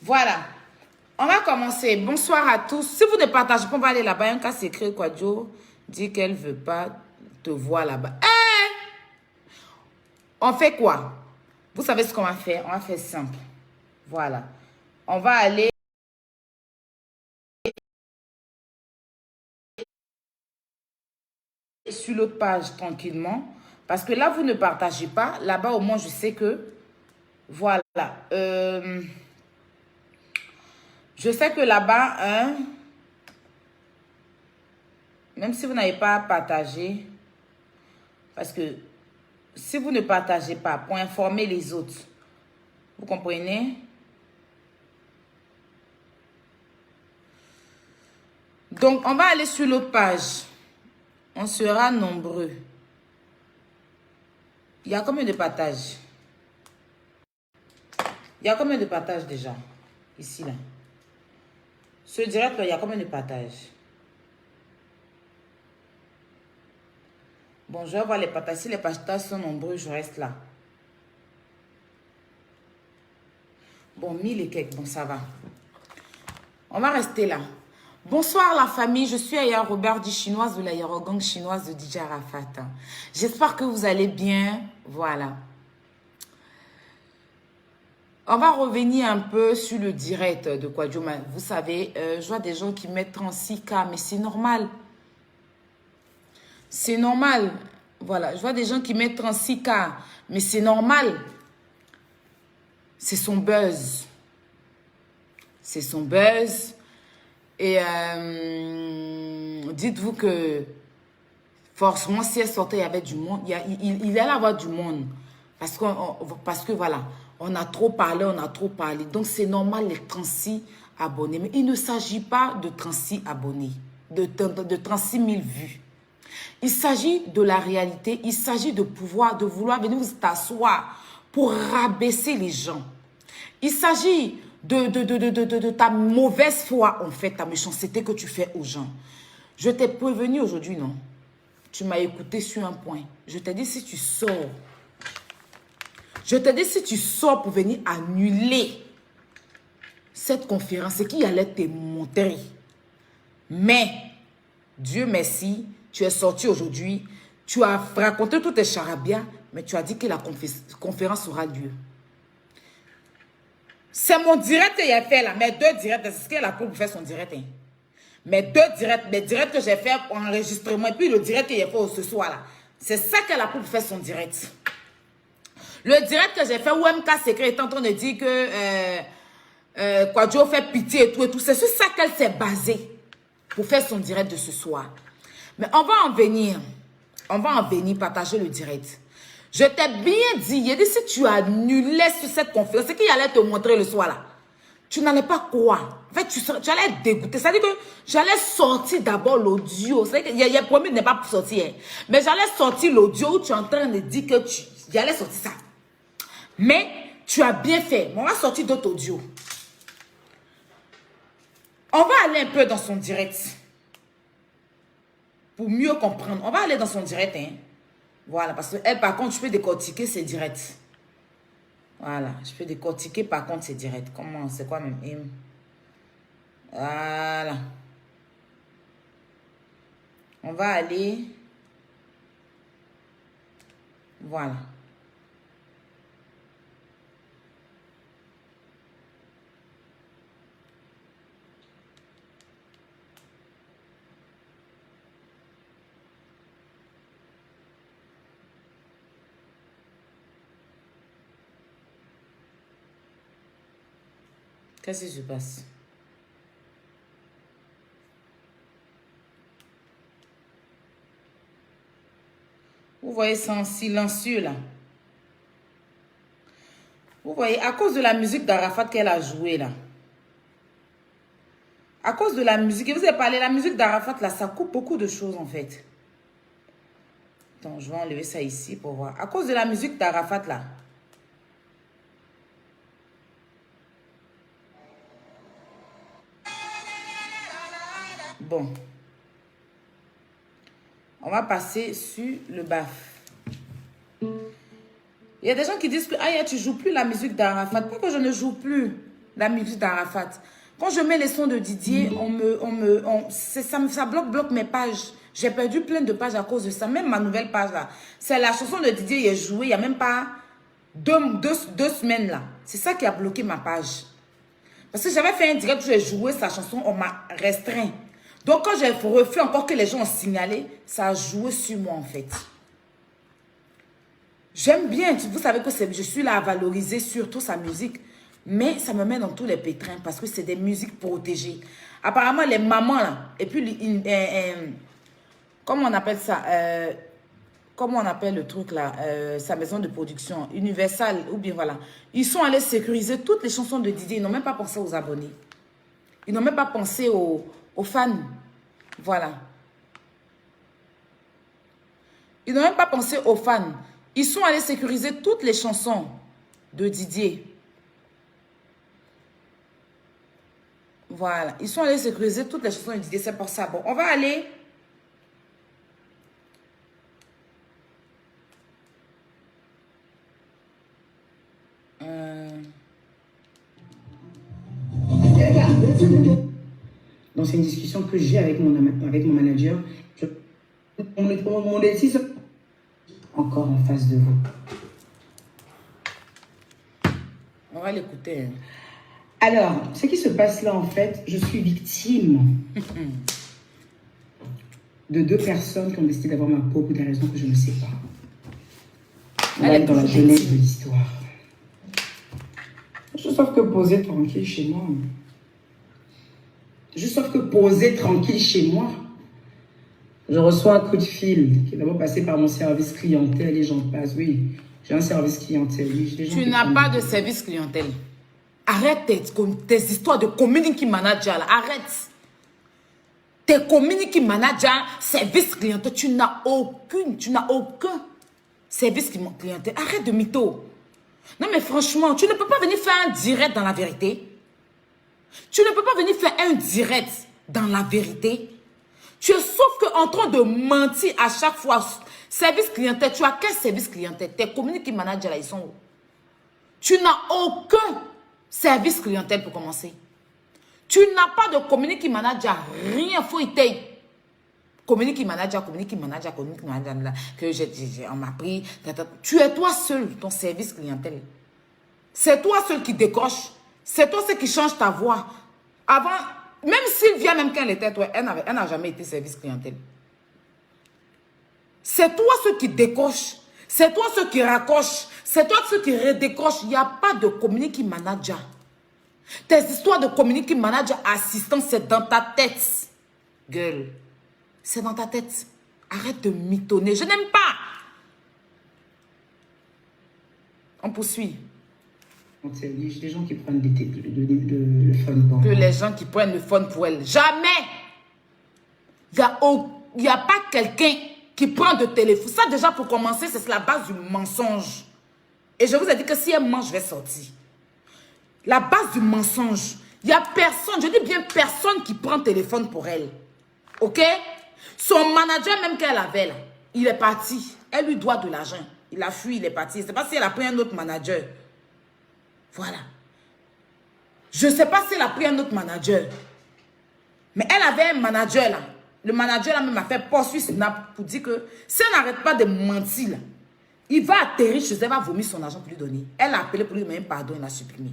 Voilà. On va commencer. Bonsoir à tous. Si vous ne partagez pas, on va aller là-bas. Un cas secret, Kwadjo dit qu'elle ne veut pas te voir là-bas. On fait quoi? Vous savez ce qu'on va faire? On va faire simple. Voilà. On va aller sur l'autre page tranquillement. Parce que là, vous ne partagez pas. Là-bas, au moins, je sais que... Voilà. Je sais que là-bas, hein, même si vous n'avez pas partagé, parce que si vous ne partagez pas pour informer les autres, vous comprenez? Donc, on va aller sur l'autre page. On sera nombreux. Il y a combien de partages? Il y a combien de partages déjà? Ici, là. Ce direct, là, il y a combien de partages? Bon, je vais voir les partages. Si les partages sont nombreux, je reste là. Bon, 1000 et quelques. Bon, ça va. On va rester là. Bonsoir la famille, je suis Aya Robert dit chinoise de la Yarogang chinoise de DJ Arafat. J'espère que vous allez bien. Voilà. On va revenir un peu sur le direct de Kwadjo. Vous savez, je vois des gens qui mettent 36K, mais c'est normal. C'est normal. Voilà, je vois des gens qui mettent 36K, mais c'est normal. C'est son buzz. C'est son buzz. Et dites-vous que forcément, si elle sortait, il y avait du monde. Il allait avoir du monde. Parce que voilà, on a trop parlé, on a trop parlé. Donc, c'est normal les 36 abonnés. Mais il ne s'agit pas de 36 abonnés, de 36 000 vues. Il s'agit de la réalité. Il s'agit de vouloir venir vous t'asseoir pour rabaisser les gens. Il s'agit de ta mauvaise foi, en fait, ta méchanceté que tu fais aux gens. Je t'ai prévenu aujourd'hui, non? Tu m'as écouté sur un point. Je t'ai dit, si tu sors, pour venir annuler cette conférence, c'est qu'il allait te montrer. Mais, Dieu merci, tu es sorti aujourd'hui, tu as raconté toutes tes charabias, mais tu as dit que la conférence aura lieu. C'est mon direct qu'il a fait là, mes 2 directs, c'est ce qu'elle a pour faire son direct. Hein. Mes 2 directs, mes directs que j'ai fait en enregistrement, et puis le direct qu'il a fait ce soir là, c'est ça qu'elle a pour faire son direct. Le direct que j'ai fait où MK Secret est en train de dire que Kwadjo fait pitié et tout, c'est sur ça qu'elle s'est basée pour faire son direct de ce soir. Mais on va en venir partager le direct. Je t'ai bien dit, il a dit si tu annulais sur cette conférence, c'est qu'il allait te montrer le soir là. Tu n'allais pas croire. En fait, tu allais être dégoûté. C'est-à-dire que j'allais sortir d'abord l'audio. C'est-à-dire qu'il y a promis de ne pas sortir. Hein. Mais j'allais sortir l'audio où tu es en train de dire que j'allais sortir ça. Mais tu as bien fait. On va sortir d'autres audios. On va aller un peu dans son direct. Pour mieux comprendre. On va aller dans son direct, hein. Voilà, parce que elle, par contre, je peux décortiquer ses directs. Voilà, je peux décortiquer, par contre, ses directs. Comment, c'est quoi même? Voilà. On va aller. Voilà. Qu'est-ce qui se passe? Vous voyez, c'est en silencieux là. Vous voyez, à cause de la musique d'Arafat qu'elle a jouée là. À cause de la musique, et vous avez parlé, la musique d'Arafat là, ça coupe beaucoup de choses en fait. Donc, je vais enlever ça ici pour voir. À cause de la musique d'Arafat là. Bon. On va passer sur le baf. Il y a des gens qui disent que Aya, tu joues plus la musique d'Arafat. Pourquoi que je ne joue plus? la musique d'Arafat. Quand je mets les sons de Didier, ça bloque mes pages. J'ai perdu plein de pages à cause de ça. Même ma nouvelle page là. C'est la chanson de Didier, il est joué, il n'y a même pas deux semaines là. C'est ça qui a bloqué ma page. Parce que j'avais fait un direct où j'ai joué sa chanson, on m'a restreint. Donc quand j'ai refait encore que les gens ont signalé, ça a joué sur moi en fait. J'aime bien, vous savez que je suis là à valoriser surtout sa musique. Mais ça me met dans tous les pétrins parce que c'est des musiques protégées. Apparemment, les mamans là, et puis, comment on appelle ça? Comment on appelle le truc là? Sa maison de production, Universal, ou bien voilà. Ils sont allés sécuriser toutes les chansons de Didier. Ils n'ont même pas pensé aux abonnés. Ils n'ont même pas pensé aux fans. Voilà. Ils n'ont même pas pensé aux fans. Ils sont allés sécuriser toutes les chansons de Didier. Voilà. Ils sont allés sécuriser toutes les chansons de Didier. C'est pour ça. Bon, on va aller. Donc, c'est une discussion que j'ai avec mon manager. Mon décision encore en face de vous. On va l'écouter. Alors, ce qui se passe là, en fait, je suis victime de deux personnes qui ont décidé d'avoir ma peau pour des raisons que je ne sais pas. On va être dans la genèse de l'histoire. Je sauf que poser tranquille chez moi. Je sauf que poser tranquille chez moi. Je reçois un coup de fil qui est d'abord passé par mon service clientèle et j'en passe. Oui, j'ai un service clientèle. Oui, tu n'as pas de service clientèle. Arrête tes histoires de community manager. Là. Arrête. Tes community manager, service clientèle, tu n'as aucun service clientèle. Arrête de mytho. Non mais franchement, tu ne peux pas venir faire un direct dans la vérité. Tu ne peux pas venir faire un direct dans la vérité. Tu es sauf que en train de mentir à chaque fois. Service clientèle, tu as quel service clientèle? Tes community managers là, ils sont où? Tu n'as aucun service clientèle pour commencer. Tu n'as pas de community manager, rien, faut y t'aider. Community manager, là, que on m'a pris. Tu es toi seul, ton service clientèle. C'est toi seul qui décroche. C'est toi seul qui change ta voix. Avant, même Sylvia, même quand elle était toi, elle n'a jamais été service clientèle. C'est toi seul qui décroche. C'est toi seul qui raccroche. C'est toi seul qui redécroche. Il n'y a pas de community manager. Tes histoires de community manager assistant, c'est dans ta tête. Gueule. C'est dans ta tête. Arrête de mitonner. Je n'aime pas. On poursuit. J'ai des gens qui prennent le fun pour que les gens qui prennent le fun pour elle. Jamais. Il n'y a pas quelqu'un qui prend de téléphone. Ça déjà pour commencer, c'est la base du mensonge. Et je vous ai dit que si elle ment, je vais sortir. La base du mensonge. Il n'y a personne, je dis bien personne qui prend téléphone pour elle. Ok? Son manager même qu'elle avait là, il est parti. Elle lui doit de l'argent. Il a fui, il est parti. Je ne sais pas si elle a pris un autre manager. Voilà. Je ne sais pas si elle a pris un autre manager. Mais elle avait un manager là. Le manager là même a fait poursuivre Snap pour dire que si elle n'arrête pas de mentir là, il va atterrir chez elle, va vomir son argent pour lui donner. Elle a appelé pour lui demander pardon, il a supprimé.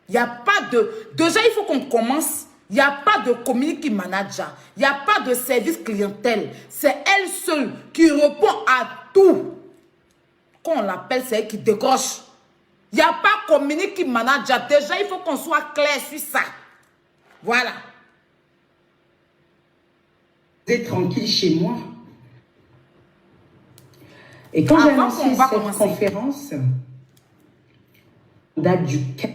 Il n'y a pas de... Déjà, il faut qu'on commence. Il n'y a pas de community manager. Il n'y a pas de service clientèle. C'est elle seule qui répond à tout. Quand on l'appelle, c'est elle qui décroche. Il n'y a pas community manager. Déjà, il faut qu'on soit clair sur ça. Voilà. Vous êtes tranquille chez moi. Et quand j'ai annoncé cette conférence, date du 4.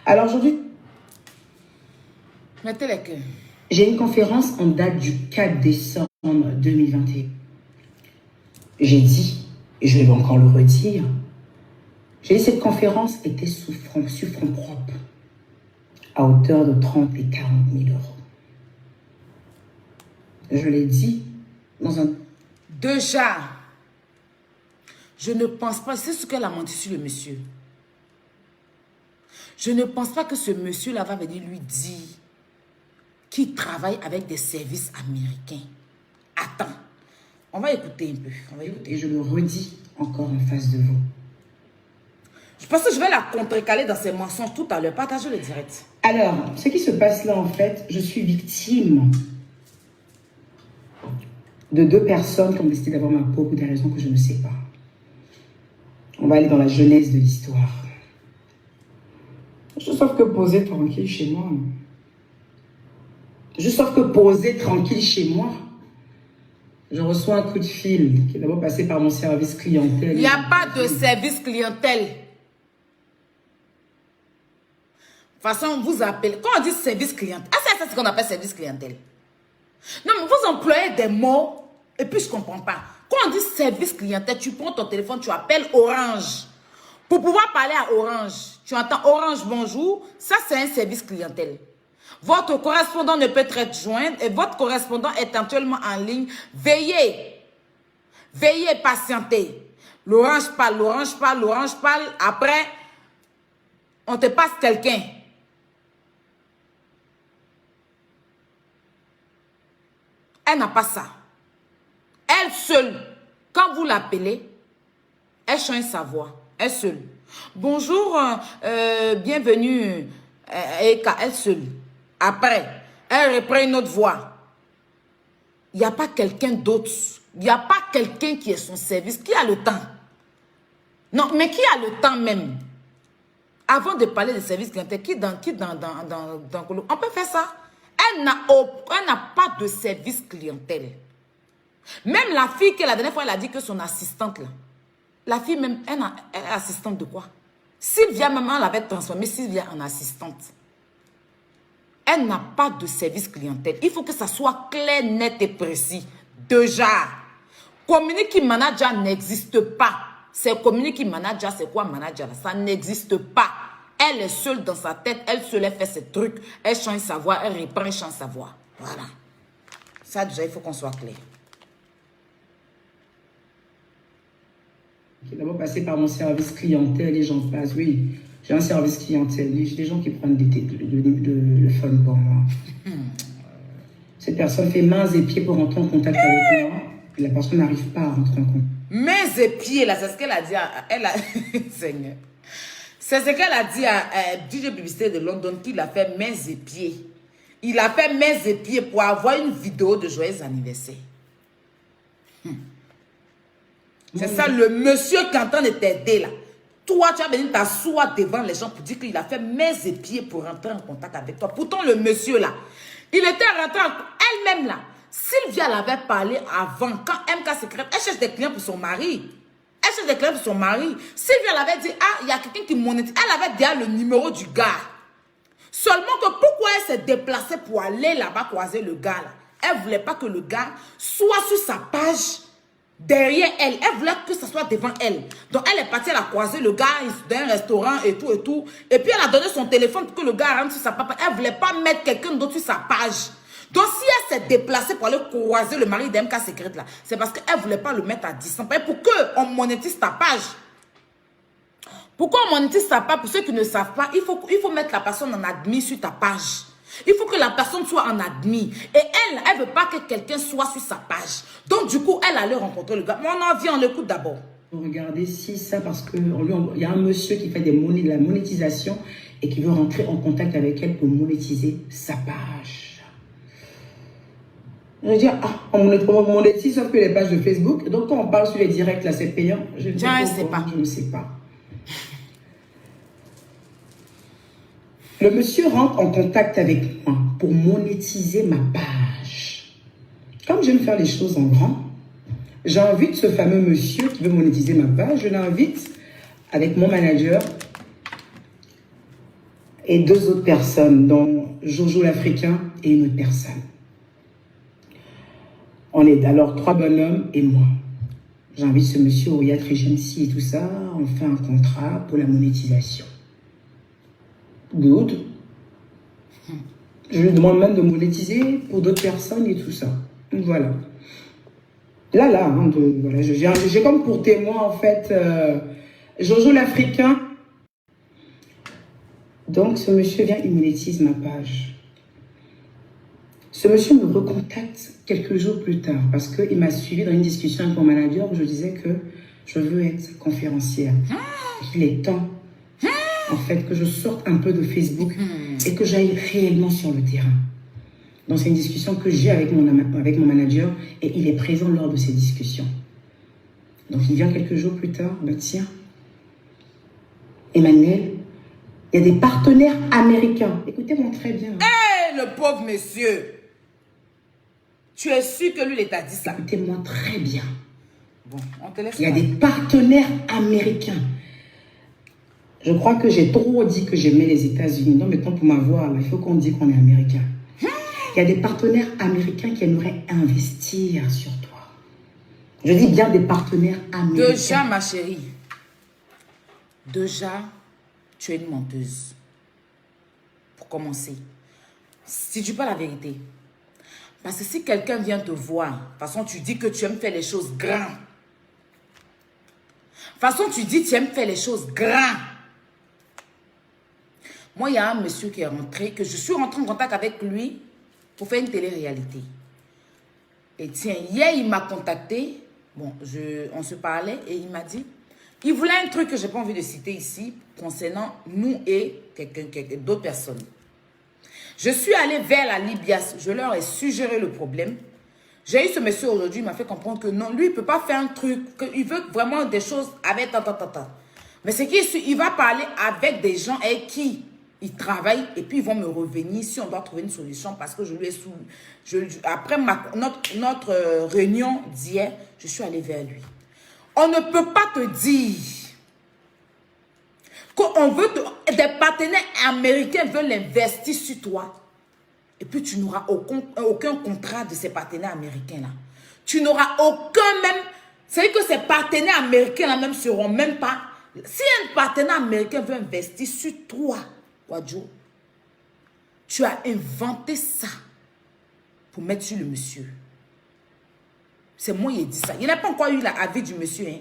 Alors aujourd'hui, mettez les cœurs. J'ai une conférence en date du 4 décembre 2021. J'ai dit, et je vais encore le redire, j'ai dit cette conférence était sur fonds propres, à hauteur de 30 et 40 000 euros. Je l'ai dit dans un... Déjà, je ne pense pas, c'est ce qu'elle a menti sur le monsieur. Je ne pense pas que ce monsieur-là va venir lui dire qu'il travaille avec des services américains. Attends, on va écouter un peu. On va écouter. Et je le redis encore en face de vous. Je pense que je vais la contrecaler dans ses mensonges tout à l'heure. Partagez le direct. Alors, ce qui se passe là, en fait, je suis victime de 2 personnes qui ont décidé d'avoir ma peau pour des raisons que je ne sais pas. On va aller dans la genèse de l'histoire. Je sauf que poser tranquille chez moi. Je sauf que poser tranquille chez moi. Je reçois un coup de fil qui est d'abord passé par mon service clientèle. Il n'y a pas de service clientèle. De toute façon, vous appelez. Quand on dit service clientèle, c'est ce qu'on appelle service clientèle. Non, mais vous employez des mots et puis je ne comprends pas. Quand on dit service clientèle, tu prends ton téléphone, tu appelles Orange. Pour pouvoir parler à Orange, tu entends Orange bonjour, ça c'est un service clientèle. Votre correspondant ne peut être joint et votre correspondant est actuellement en ligne. Veillez, patientez. L'Orange parle, l'Orange parle, l'Orange parle. Après, on te passe quelqu'un. Elle n'a pas ça. Elle seule, quand vous l'appelez, elle change sa voix. Elle seule. Bonjour, bienvenue. Elle seule. Après, elle reprend une autre voix. Il n'y a pas quelqu'un d'autre. Il n'y a pas quelqu'un qui est son service. Qui a le temps? Non, mais qui a le temps même? Avant de parler de service clientèle, on peut faire ça. Elle n'a pas de service clientèle. Même la fille que la dernière fois, elle a dit que son assistante, là, la fille même, elle est assistante de quoi? Sylvia, même, elle avait transformé Sylvia en assistante. Elle n'a pas de service clientèle. Il faut que ça soit clair, net et précis. Déjà, community manager n'existe pas. C'est community manager, c'est quoi manager? Ça n'existe pas. Elle est seule dans sa tête, elle seule fait ses trucs, elle change sa voix, elle reprend, elle change sa voix. Voilà. Ça déjà, il faut qu'on soit clair. Qui est d'abord passé par mon service clientèle et j'en passe. Oui, j'ai un service clientèle. J'ai des gens qui prennent le fun pour moi. Cette personne fait mains et pieds pour rentrer en contact avec moi. Et la personne n'arrive pas à rentrer en contact. Mains et pieds, là, c'est ce qu'elle a dit Seigneur. C'est ce qu'elle a dit à DJ Publicité de London, qu'il a fait mains et pieds. Il a fait mains et pieds pour avoir une vidéo de joyeux anniversaire. C'est ça, le monsieur qui est en train de t'aider là. Toi, tu as venu t'asseoir devant les gens pour dire qu'il a fait mains et pieds pour rentrer en contact avec toi. Pourtant, le monsieur là, il était rentré elle-même là. Sylvia l'avait parlé avant, quand MK Secret, elle cherche des clients pour son mari. Elle cherche des clients pour son mari. Sylvia l'avait dit, ah, il y a quelqu'un qui monétise. Elle avait déjà le numéro du gars. Seulement que pourquoi elle s'est déplacée pour aller là-bas croiser le gars là? Elle ne voulait pas que le gars soit sur sa page derrière elle. Elle voulait que ce soit devant elle. Donc elle est partie, elle a croisé le gars dans un restaurant et tout et tout. Et puis elle a donné son téléphone pour que le gars rentre sur sa page. Elle ne voulait pas mettre quelqu'un d'autre sur sa page. Donc si elle s'est déplacée pour aller croiser le mari d'MK Secret là, c'est parce qu'elle ne voulait pas le mettre à distance. Pour qu'on monétise ta page. Pourquoi on monétise ta page? Pour ceux qui ne savent pas, il faut mettre la personne en admis sur ta page. Il faut que la personne soit en admis. Et elle ne veut pas que quelqu'un soit sur sa page. Donc du coup, elle allait rencontrer le gars. Mais on en vient, on l'écoute d'abord. Regardez si ça, parce qu'il y a un monsieur qui fait de la monétisation et qui veut rentrer en contact avec elle pour monétiser sa page. Je veux dire, on monétise un peu les pages de Facebook. Donc quand on parle sur les directs, là, c'est payant. Je ne sais pas. Le monsieur rentre en contact avec moi pour monétiser ma page. Comme j'aime faire les choses en grand, j'invite ce fameux monsieur qui veut monétiser ma page, je l'invite avec mon manager et 2 autres personnes, dont Jojo l'Africain et une autre personne. On est alors 3 bonhommes et moi. J'invite ce monsieur au Yacht Regency et tout ça, on fait un contrat pour la monétisation. Good. Je lui demande même de monétiser pour d'autres personnes et tout ça. Voilà. Là, hein, voilà, j'ai comme pour témoin, en fait, Jojo l'Africain. Donc, ce monsieur vient, il monétise ma page. Ce monsieur me recontacte quelques jours plus tard parce qu'il m'a suivi dans une discussion avec mon manager où je disais que je veux être conférencière. Il est temps, en fait, que je sorte un peu de Facebook et que j'aille réellement sur le terrain. Donc, c'est une discussion que j'ai avec mon manager et il est présent lors de ces discussions. Donc, il vient quelques jours plus tard. Bah, tiens, Emmanuel, il y a des partenaires américains. Écoutez-moi très bien. Hé, le pauvre monsieur. Tu es sûr que lui, il t'a dit ça? Écoutez-moi très bien. Bon, on te laisse. Il y a des partenaires américains. Je crois que j'ai trop dit que j'aimais les États-Unis. Donc, maintenant, pour m'avoir, il faut qu'on dise qu'on est américain. Il y a des partenaires américains qui aimeraient investir sur toi. Je dis bien des partenaires américains. Déjà, ma chérie. Déjà, tu es une menteuse. Pour commencer. Si tu dis pas la vérité. Parce que si quelqu'un vient te voir, de toute façon, tu dis que tu aimes faire les choses grandes. De toute façon, tu dis que tu aimes faire les choses grandes. Moi, il y a un monsieur qui est rentré, que je suis rentrée en contact avec lui pour faire une télé-réalité. Et tiens, hier, il m'a contacté. Bon, on se parlait et il m'a dit, il voulait un truc que je n'ai pas envie de citer ici concernant nous et d'autres personnes. Je suis allée vers la Libias, je leur ai suggéré le problème. J'ai eu ce monsieur aujourd'hui, il m'a fait comprendre que non, lui, il ne peut pas faire un truc, qu'il veut vraiment des choses avec Mais c'est qu'il va parler avec des gens avec qui il travaille et puis ils vont me revenir si on doit trouver une solution parce que je lui ai après notre réunion d'hier, je suis allée vers lui. On ne peut pas te dire qu'on veut des partenaires américains veulent investir sur toi et puis tu n'auras aucun contrat de ces partenaires américains-là. Tu n'auras aucun même... C'est que ces partenaires américains-là même seront même pas... Si un partenaire américain veut investir sur toi, Wadjo, tu as inventé ça pour mettre sur le monsieur. C'est moi qui ai dit ça. Il n'a pas encore eu l'avis du monsieur, hein.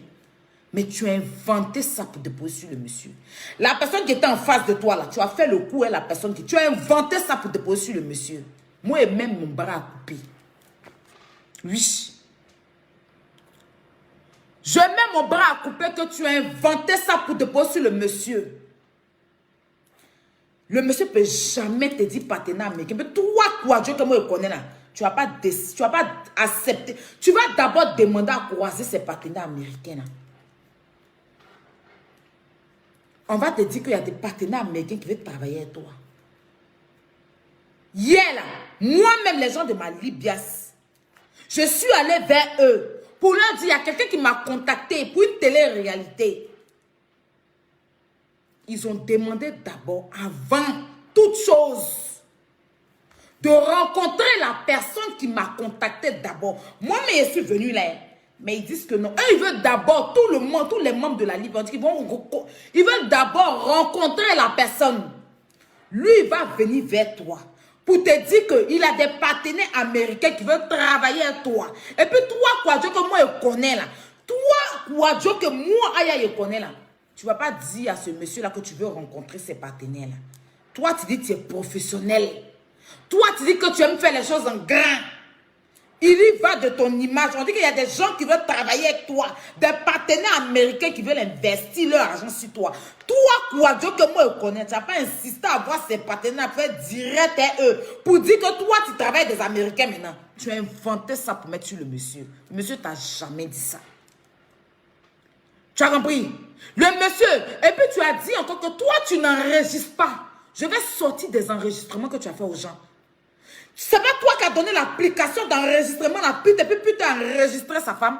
Mais tu as inventé ça pour déposer sur le monsieur. La personne qui était en face de toi, là, tu as fait le coup à la personne qui... Tu as inventé ça pour déposer sur le monsieur. Moi, et même mon bras a coupé. Oui. Je mets mon bras à couper que tu as inventé ça pour déposer sur le monsieur. Le monsieur ne peut jamais te dire partenaire américain. Mais toi, Dieu que moi je connais là, tu ne vas pas accepter. Tu vas d'abord demander à croiser ces partenaires américains là. On va te dire qu'il y a des partenaires américains qui veulent travailler avec toi. Hier là, moi-même les gens de ma Libias, je suis allée vers eux pour leur dire, il y a quelqu'un qui m'a contacté pour une télé-réalité. Ils ont demandé d'abord, avant toute chose, de rencontrer la personne qui m'a contacté d'abord. Moi, mais je suis venue là. Mais ils disent que non. Eux, ils veulent d'abord, tout le monde, tous les membres de la Ligue, ils veulent d'abord rencontrer la personne. Lui, il va venir vers toi pour te dire qu'il a des partenaires américains qui veulent travailler avec toi. Et puis toi, quoi, Dieu que moi, je connais là. Toi, quoi, Dieu que moi, je connais là. Tu ne vas pas dire à ce monsieur-là que tu veux rencontrer ses partenaires-là. Toi, tu dis que tu es professionnel. Toi, tu dis que tu aimes faire les choses en grand. Il y va de ton image. On dit qu'il y a des gens qui veulent travailler avec toi. Des partenaires américains qui veulent investir leur argent sur toi. Toi, quoi, Dieu que moi je connais, tu n'as pas insisté à voir ces partenaires faire direct à eux. Pour dire que toi, tu travailles avec des Américains maintenant. Tu as inventé ça pour mettre sur le monsieur. Le monsieur t'a jamais dit ça. Tu as compris? Le monsieur, et puis tu as dit encore que toi, tu n'enregistres pas. Je vais sortir des enregistrements que tu as fait aux gens. C'est pas toi qui as donné l'application d'enregistrement à la pute et puis tu as enregistré sa femme.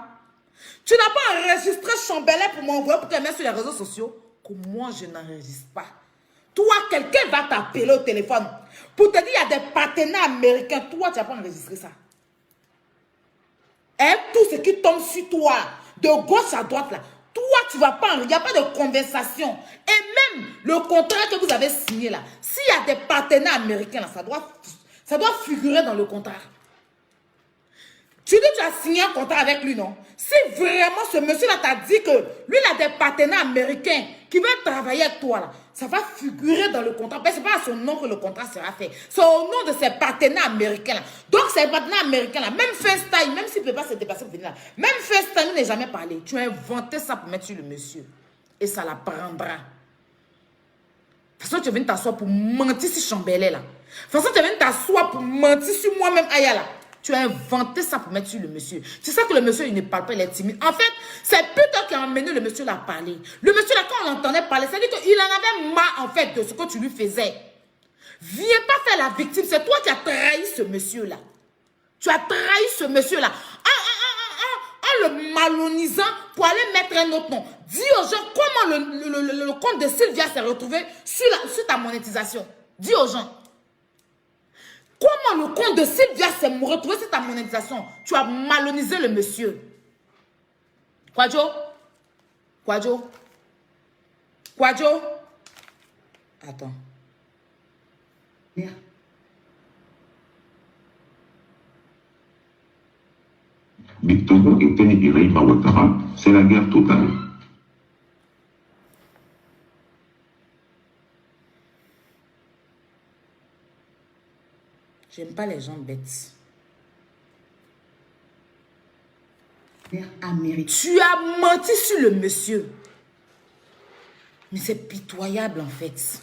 Tu n'as pas enregistré Chambellet pour m'envoyer pour te mettre sur les réseaux sociaux. Que moi, je n'enregistre pas. Toi, quelqu'un va t'appeler au téléphone pour te dire qu'il y a des partenaires américains. Toi, tu n'as pas enregistré ça. Et tout ce qui tombe sur toi, de gauche à droite, là, toi, tu ne vas pas, il n'y a pas de conversation. Et même le contrat que vous avez signé là, s'il y a des partenaires américains là, ça doit figurer dans le contrat. signé un contrat avec lui, non? Si vraiment ce monsieur-là t'a dit que lui, il a des partenaires américains qui veulent travailler avec toi, là, ça va figurer dans le contrat. Ce n'est pas à son nom que le contrat sera fait. C'est au nom de ses partenaires américains. Là. Donc, ces partenaires américains, là, même FaceTime, même s'il ne peut pas se dépasser pour venir là, même FaceTime, il n'est jamais parlé. Tu as inventé ça pour mettre sur le monsieur. Et ça la prendra. De toute façon, tu viens t'asseoir pour mentir sur Chambellet, là. De toute façon, tu viens t'asseoir pour mentir sur moi-même, Aya, là. Tu as inventé ça pour mettre sur le monsieur. C'est ça que le monsieur, il ne parle pas, il est timide. En fait, c'est plutôt qui a emmené le monsieur là à parler. Le monsieur là, quand on l'entendait parler, ça dit qu'il en avait marre, en fait, de ce que tu lui faisais. Viens pas faire la victime. C'est toi qui as trahi ce monsieur-là. Tu as trahi ce monsieur-là. En le malonisant pour aller mettre un autre nom. Dis aux gens comment le compte de Sylvia s'est retrouvé sur ta monétisation. Dis aux gens. Comment le compte de Sylvia s'est retrouvé sur ta monétisation? Tu as malonisé le monsieur. Kwadjo? Kwadjo? Kwadjo? Attends. Victoria Etene et Reima Ouattara, c'est la guerre totale. J'aime pas les gens bêtes. Tu as menti sur le monsieur. Mais c'est pitoyable en fait.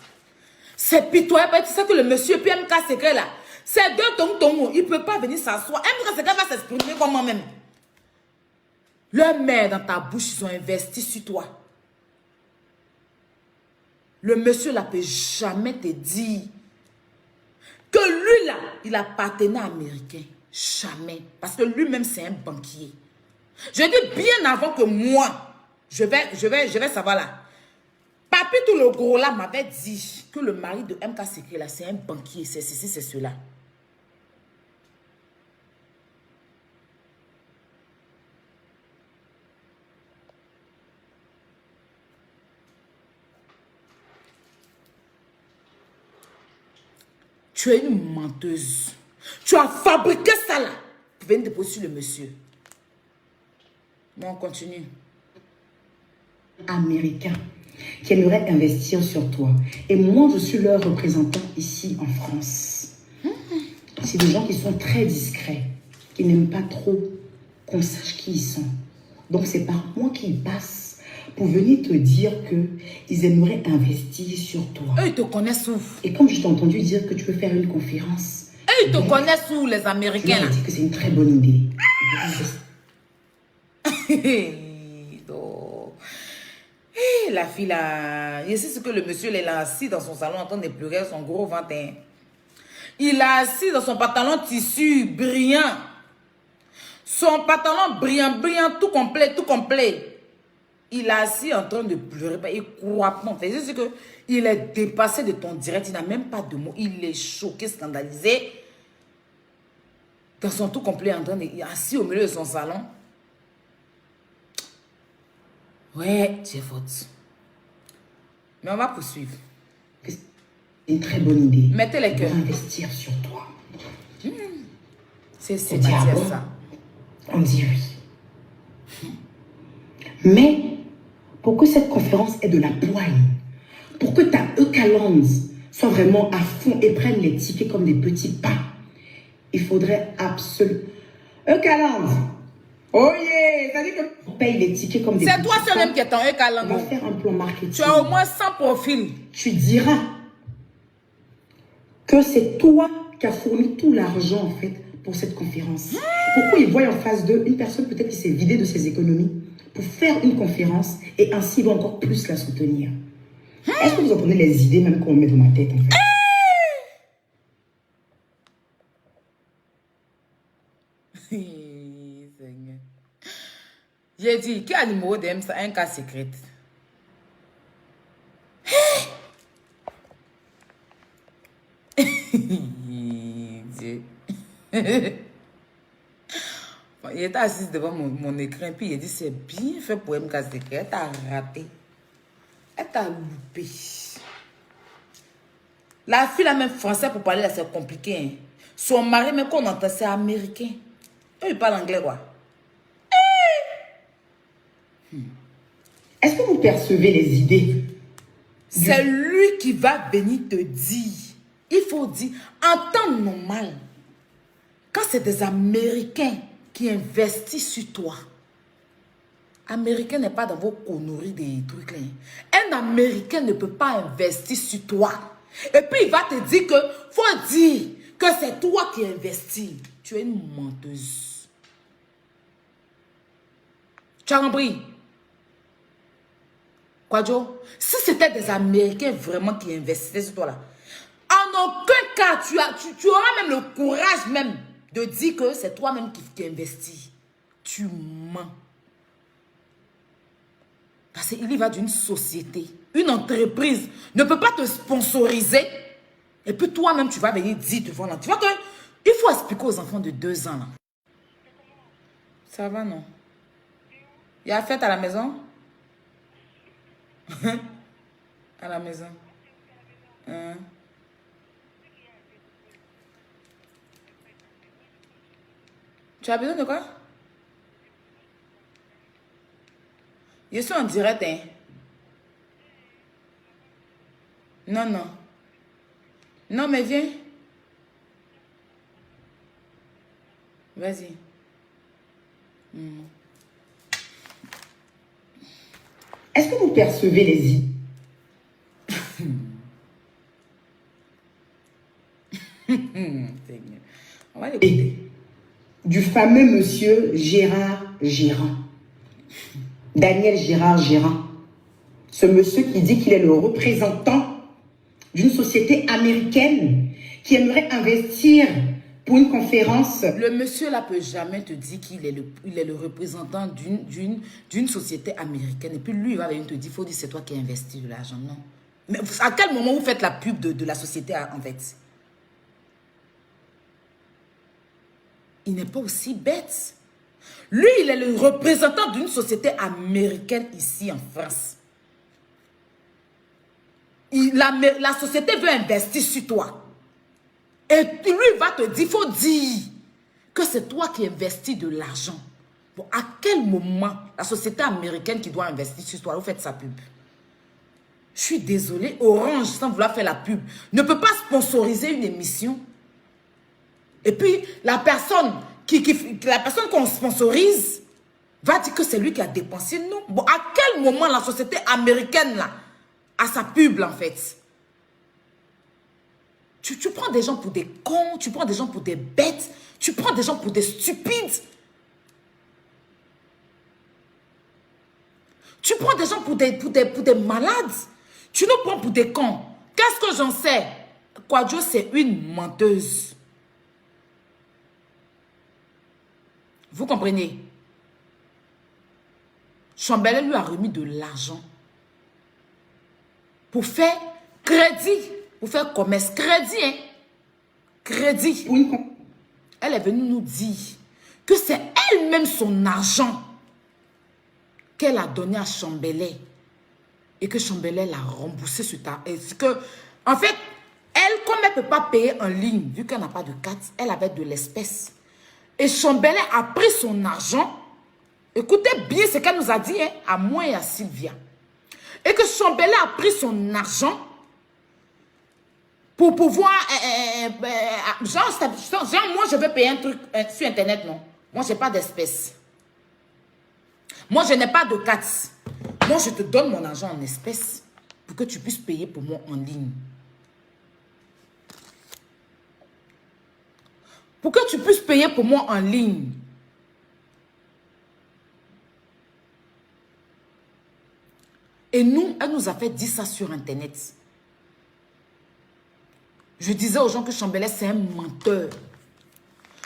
C'est pitoyable. C'est ça que le monsieur PMK Secret là. C'est deux tongs. Il ne peut pas venir s'asseoir. MK Secret va s'exprimer comme moi-même. Leur mère dans ta bouche, ils ont investi sur toi. Le monsieur là peut jamais te dire que lui là, il a partenaire américain. Jamais. Parce que lui-même, c'est un banquier. Je dis bien avant que moi, je vais savoir là. Papi tout le gros là m'avait dit que le mari de MK Secret là, c'est un banquier. C'est ceci, c'est cela. Tu es une menteuse. Tu as fabriqué ça là. Pour venir déposer sur le monsieur. Bon, on continue. Américain qui aimerait investir sur toi. Et moi, je suis leur représentant ici en France. C'est des gens qui sont très discrets, qui n'aiment pas trop qu'on sache qui ils sont. Donc, c'est par moi qu'ils passent pour venir te dire qu'ils aimeraient investir sur toi. Eux, ils te connaissent où? Et comme je t'ai entendu dire que tu veux faire une conférence. Eux, ils te connaissent où, les Américains? Je leur ai dit que c'est une très bonne idée. La fille là, je sais ce que le monsieur il a assis dans son salon en train de pleurer son gros ventre. Il a assis dans son pantalon tissu brillant. Son pantalon brillant, tout complet. Il a assis en train de pleurer. Il croit pas. Je sais que il est dépassé de ton direct. Il n'a même pas de mots. Il est choqué, scandalisé. Dans son tout complet, en train de, il est assis au milieu de son salon. Ouais, j'ai faute. Mais on va poursuivre. C'est une très bonne idée. Mettez les cœurs. Investir sur toi. C'est dire ça. On dit oui. Mais pour que cette conférence ait de la poigne, pour que ta Eucalands soit vraiment à fond et prenne les tickets comme des petits pas, il faudrait absolument... Eucalands! Oh yeah! Ça dit que on paye les tickets comme des petits pas. C'est toi seul même qui est en Eucalands. On va faire un plan marketing. Tu as au moins 100 profils. Tu diras que c'est toi qui as fourni tout l'argent en fait pour cette conférence. Pourquoi ils voient en face d'eux une personne peut-être qui s'est vidée de ses économies pour faire une conférence et ainsi ils vont encore plus la soutenir. Est-ce que vous entendez les idées même qu'on met dans ma tête en fait? J'ai dit, qui a le numéro de un cas secret? Il était assis devant mon écran, puis il a dit, c'est bien fait pour MK Secret. Elle t'a raté. Elle t'a loupé. La fille, la même français pour parler, là, c'est compliqué. Hein. Son mari, même qu'on entend, c'est américain. Eux, ils parlent anglais, quoi. Est-ce que vous percevez les idées? C'est lui qui va venir te dire. Il faut dire, en temps normal, quand c'est des Américains qui investissent sur toi, Américain n'est pas dans vos conneries des trucs là. Un Américain ne peut pas investir sur toi. Et puis il va te dire que, faut dire que c'est toi qui investis. Tu es une menteuse. Tu as compris? Quoi, Joe? Si c'était des Américains vraiment qui investissaient sur toi là, en aucun cas, tu auras même le courage même de dire que c'est toi-même qui investis. Tu mens. Parce qu'il y va d'une société. Une entreprise ne peut pas te sponsoriser. Et puis toi-même, tu vas venir dire devant là. Tu vois que il faut expliquer aux enfants de 2 ans là. Ça va, non? Il y a fête à la maison? À la maison. Hein? Tu as besoin de quoi? Je suis en direct, hein? Non, non. Non, mais viens. Vas-y. Est-ce que vous percevez les idées? On va l'écouter. Du fameux monsieur Gérard Gérard. Daniel Gérard Gérard. Ce monsieur qui dit qu'il est le représentant d'une société américaine qui aimerait investir pour une conférence. Le monsieur là peut jamais te dire qu'il est le représentant d'une société américaine. Et puis lui, il va venir te dire, il faut dire c'est toi qui as investi de l'argent. Non. Mais à quel moment vous faites la pub de la société en fait? Il n'est pas aussi bête. Lui, il est le représentant d'une société américaine ici en France. La société veut investir sur toi. Et lui va te dire, il faut dire que c'est toi qui investis de l'argent. Bon, à quel moment la société américaine qui doit investir sur toi, vous faites sa pub? Je suis désolée, Orange, sans vouloir faire la pub, ne peut pas sponsoriser une émission. Et puis, la personne qu'on sponsorise va dire que c'est lui qui a dépensé. Non. Bon, à quel moment la société américaine là a sa pub là, en fait? Tu prends des gens pour des cons, tu prends des gens pour des bêtes, tu prends des gens pour des stupides. Tu prends des gens pour des malades. Tu nous prends pour des cons. Qu'est-ce que j'en sais? Kwadwo, c'est une menteuse. Vous comprenez? Chambellet lui a remis de l'argent pour faire crédit, pour faire commerce. Crédit, hein? Crédit. Oui. Elle est venue nous dire que c'est elle-même son argent qu'elle a donné à Chambellet et que Chambellet l'a remboursé sur ta... En fait, elle, comme elle ne peut pas payer en ligne, vu qu'elle n'a pas de carte, elle avait de l'espèce. Et Chambellet a pris son argent. Écoutez bien ce qu'elle nous a dit, hein, à moi et à Sylvia. Et que Chambellet a pris son argent pour pouvoir... genre, moi, je veux payer un truc sur Internet, non. Moi, je n'ai pas d'espèces. Moi, je n'ai pas de carte. Moi, je te donne mon argent en espèces pour que tu puisses payer pour moi en ligne. Pour que tu puisses payer pour moi en ligne. Et nous, elle nous a fait dire ça sur Internet. Je disais aux gens que Chambellet, c'est un menteur.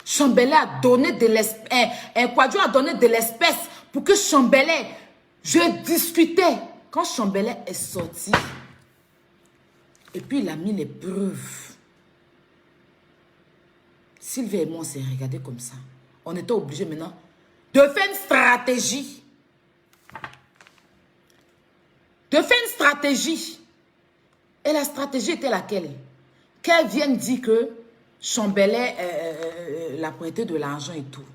Chambellet a donné de l'espèce. Kwadwo a donné de l'espèce pour que Chambellet... Je discutais. Quand Chambellet est sorti, et puis il a mis les preuves. Sylvia et moi, on s'est regardé comme ça. On était obligés maintenant de faire une stratégie. Et la stratégie était laquelle? Qu'elle vienne dire que Chambellet l'a prêté de l'argent et tout.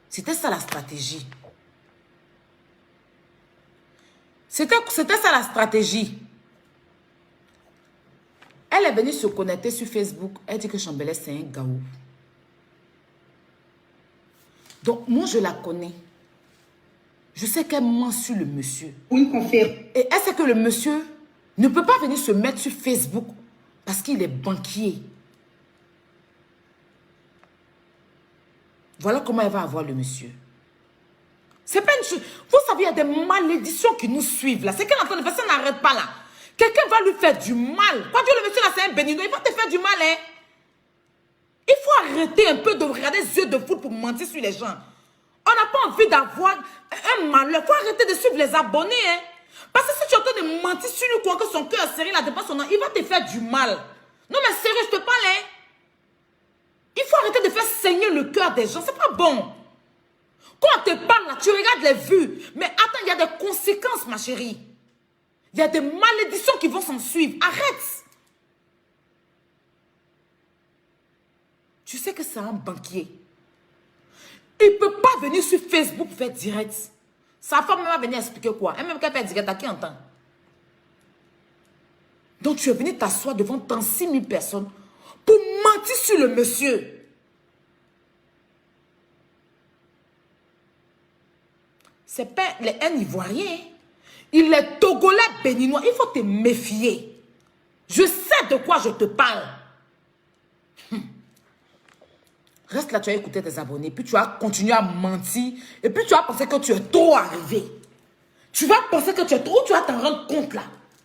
C'était ça la stratégie. C'était ça la stratégie. Elle est venue se connecter sur Facebook. Elle dit que Chambellet, c'est un gaou. Donc, moi, je la connais. Je sais qu'elle ment sur le monsieur. Une conférence. Et elle sait que le monsieur ne peut pas venir se mettre sur Facebook parce qu'il est banquier. Voilà comment elle va avoir le monsieur. C'est pas une chose. Vous savez, il y a des malédictions qui nous suivent là. C'est qu'elle est en train de faire, ça n'arrête pas là. Quelqu'un va lui faire du mal. Quand Dieu le monsieur là, c'est un bénino, il va te faire du mal, hein. Il faut arrêter un peu de regarder les yeux de foot pour mentir sur les gens. On n'a pas envie d'avoir un malheur. Il faut arrêter de suivre les abonnés, hein. Parce que si tu es en train de mentir sur lui, quoi, que son cœur est serré là devant son nom, il va te faire du mal. Non mais sérieux, je te parle, hein. Il faut arrêter de faire saigner le cœur des gens. C'est pas bon. Quand on te parle là, tu regardes les vues. Mais attends, il y a des conséquences, ma chérie. Il y a des malédictions qui vont s'en suivre. Arrête. Tu sais que c'est un banquier. Il ne peut pas venir sur Facebook faire direct. Sa femme va venir expliquer quoi? Elle même qu'elle fait direct, à qui entend? Donc tu es venu t'asseoir devant 36 000 personnes pour mentir sur le monsieur. C'est pas un Ivoirien. Il est Togolais béninois. Il faut te méfier. Je sais de quoi je te parle. Reste là, tu as écouté tes abonnés, puis tu vas continuer à mentir, et puis tu vas penser que tu es trop arrivé. Tu vas penser que tu es trop, tu vas t'en rendre compte là.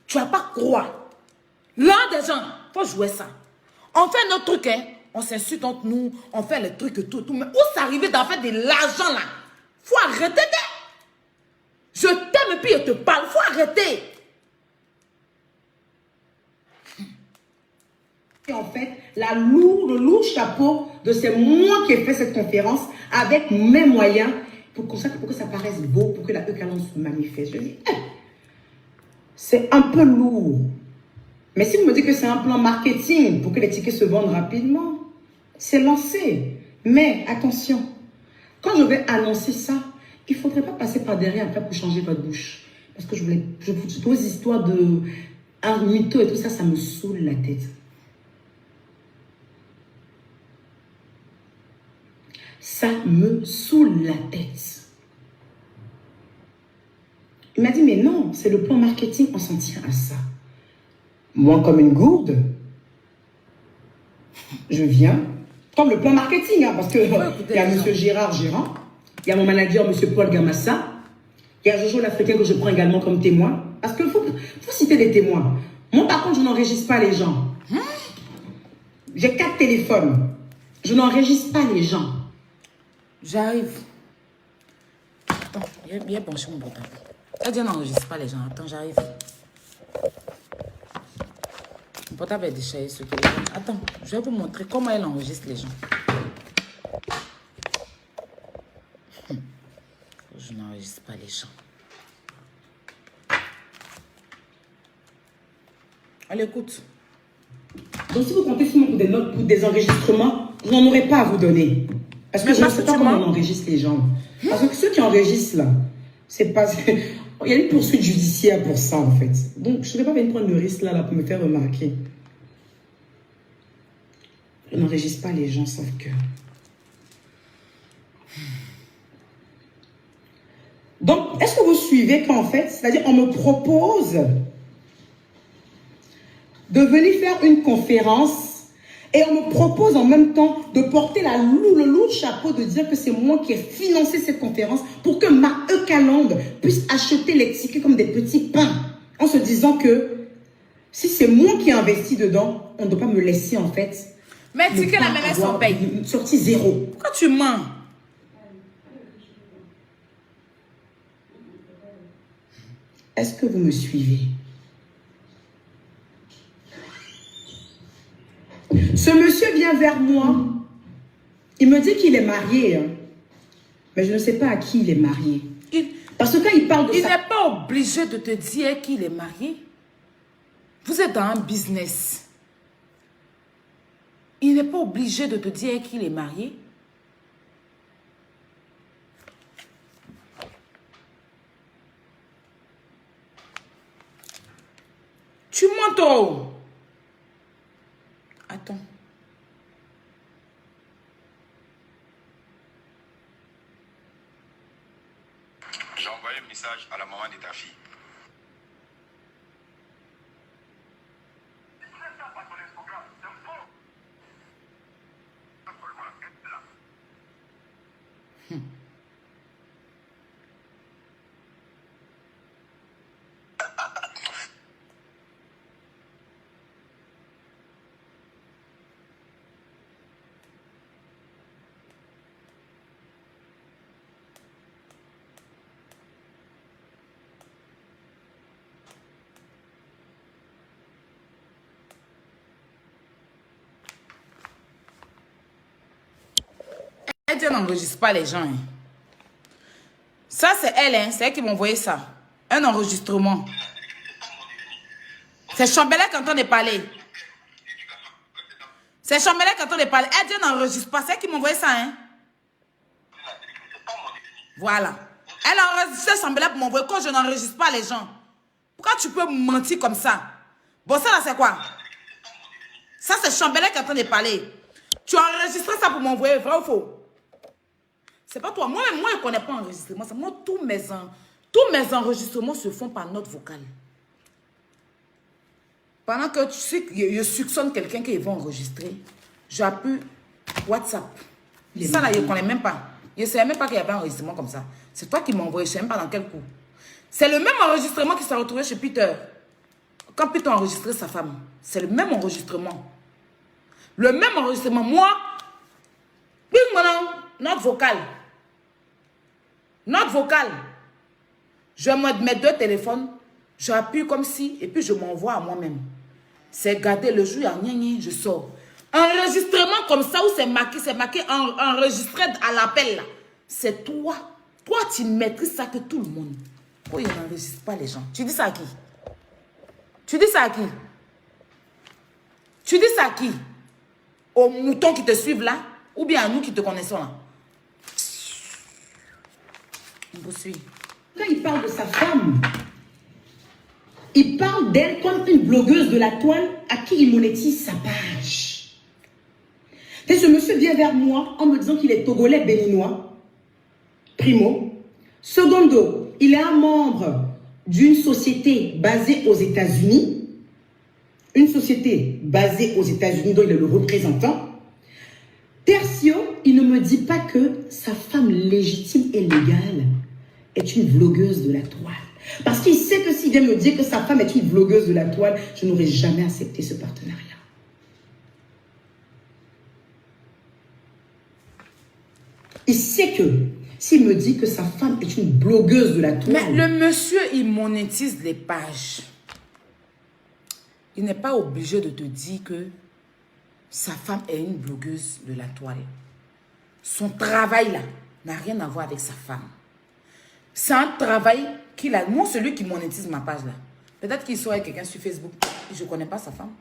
Tu vas pas croire. Là, des gens, faut jouer ça. On fait notre truc, hein. On s'insulte entre nous, on fait les trucs et tout. Mais où c'est arrivé d'en faire de l'argent là? Faut arrêter. Je t'aime et puis je te parle. Faut arrêter. Et en fait, le lourd chapeau de c'est moi qui ai fait cette conférence avec mes moyens pour que ça paraisse beau, pour que la Eucalyptus se manifeste. Je dis, c'est un peu lourd. Mais si vous me dites que c'est un plan marketing pour que les tickets se vendent rapidement, c'est lancé. Mais attention, quand je vais annoncer ça, il ne faudrait pas passer par derrière après pour changer votre bouche. Parce que toutes les histoires de un mytho et tout ça, ça me saoule la tête. Ça me saoule la tête. Il m'a dit, mais non, c'est le plan marketing, on s'en tient à ça. Moi, comme une gourde, je viens, comme le plan marketing, hein, parce qu'il y a M. Gérard Gérard, il y a mon manager, M. Paul Gamassa, il y a Jojo l'Africain que je prends également comme témoin, parce qu'il faut citer des témoins. Moi, par contre, je n'enregistre pas les gens. J'ai 4 téléphones. Je n'enregistre pas les gens. J'arrive. Attends, il a branché mon portable. Elle dit n'enregistre pas les gens. Attends, j'arrive. Mon portable est déchiré ce téléphone. Attends, je vais vous montrer comment elle enregistre les gens. Je n'enregistre pas les gens. Allez, écoute. Donc, si vous comptez sur moi pour des notes, pour des enregistrements, je n'en aurai pas à vous donner. Parce que je ne sais pas comment on enregistre les gens. Parce que ceux qui enregistrent là, c'est pas... Il y a une poursuite judiciaire pour ça, en fait. Donc, je ne vais pas venir prendre le risque là pour me faire remarquer. Je n'enregistre pas les gens, sauf que... Donc, est-ce que vous suivez qu'en fait, c'est-à-dire on me propose de venir faire une conférence et on me propose en même temps de porter le lourd chapeau de dire que c'est moi qui ai financé cette conférence pour que ma Eucalyptus puisse acheter les tickets comme des petits pains en se disant que si c'est moi qui ai investi dedans, on ne doit pas me laisser en fait. Mais tickets la même sont payés. Sortie zéro. Pourquoi tu mens? Est-ce que vous me suivez? Ce monsieur vient vers moi. Il me dit qu'il est marié. Hein. Mais je ne sais pas à qui il est marié. Parce que quand il parle de ça... Il n'est pas obligé de te dire qu'il est marié. Vous êtes dans un business. Il n'est pas obligé de te dire qu'il est marié. Tu mens trop. Attends. J'ai envoyé un message à la maman de ta fille. Elle dit, n'enregistre pas les gens. Hein. Ça, c'est elle, hein. C'est elle qui m'a envoyé ça. Un enregistrement. C'est Chambellet qui entend de parler. C'est Chambellet qui entend de parler. Elle dit, n'enregistre pas. C'est elle qui m'a envoyé ça, hein. Voilà. Elle a enregistré Chambellet pour m'envoyer quand je n'enregistre pas les gens. Pourquoi tu peux mentir comme ça? Bon, ça là, c'est quoi? Ça, c'est Chambellet qui est en train de parler. Tu as enregistré ça pour m'envoyer, vrai ou faux? C'est pas toi. Moi-même, moi, je ne connais pas enregistrement. Moi, tous mes enregistrements se font par note vocale. Pendant que tu sais que je soupçonne quelqu'un qui va enregistrer, j'appuie WhatsApp. Ça là, je ne connais même pas. Je ne savais même pas qu'il y avait un enregistrement comme ça. C'est toi qui m'as envoyé, je ne sais même pas dans quel coup. C'est le même enregistrement qui s'est retrouvé chez Peter. Quand Peter a enregistré sa femme, c'est le même enregistrement. Le même enregistrement. Moi, note vocale. Note vocale. Je mets mes deux téléphones, j'appuie comme si, et puis je m'envoie à moi-même. C'est garder le jour, je sors. Enregistrement comme ça, où c'est marqué enregistré à l'appel. C'est toi. Toi, tu maîtrises ça que tout le monde. Pourquoi il n'enregistre pas les gens? Tu dis ça à qui? Tu dis ça à qui? Tu dis ça à qui? Aux moutons qui te suivent là? Ou bien à nous qui te connaissons là? On poursuit. Quand il parle de sa femme, il parle d'elle comme une blogueuse de la toile à qui il monétise sa page. Et ce monsieur vient vers moi en me disant qu'il est togolais béninois. Primo. Secondo, il est un membre d'une société basée aux États-Unis. Une société basée aux États-Unis dont il est le représentant. Tertio, il ne me dit pas que sa femme légitime et légale est une vlogueuse de la toile. Parce qu'il sait que s'il vient me dire que sa femme est une vlogueuse de la toile, je n'aurais jamais accepté ce partenariat. Il sait que s'il me dit que sa femme est une blogueuse de la toile... Mais le monsieur, il monétise les pages. Il n'est pas obligé de te dire que sa femme est une blogueuse de la toile. Son travail là n'a rien à voir avec sa femme. C'est un travail qu'il a. Moi, celui qui monétise ma page là, peut-être qu'il soit quelqu'un sur Facebook. Je ne connais pas sa femme.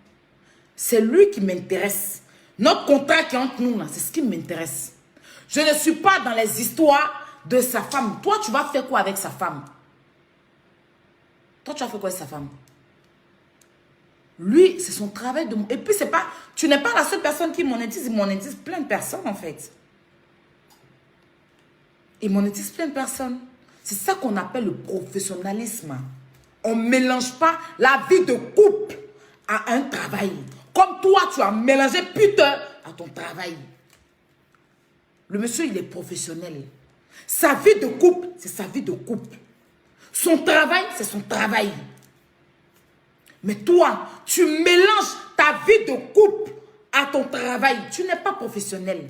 C'est lui qui m'intéresse. Notre contrat qui est entre nous là, c'est ce qui m'intéresse. Je ne suis pas dans les histoires de sa femme. Toi, tu vas faire quoi avec sa femme? Toi, tu vas faire quoi avec sa femme? Lui, c'est son travail de... Et puis, c'est pas... Tu n'es pas la seule personne qui monétise. Il monétise plein de personnes, en fait. Il monétise plein de personnes. C'est ça qu'on appelle le professionnalisme. On ne mélange pas la vie de couple à un travail. Comme toi, tu as mélangé putain à ton travail. Le monsieur, il est professionnel. Sa vie de couple, c'est sa vie de couple. Son travail, c'est son travail. Mais toi, tu mélanges ta vie de couple à ton travail. Tu n'es pas professionnel.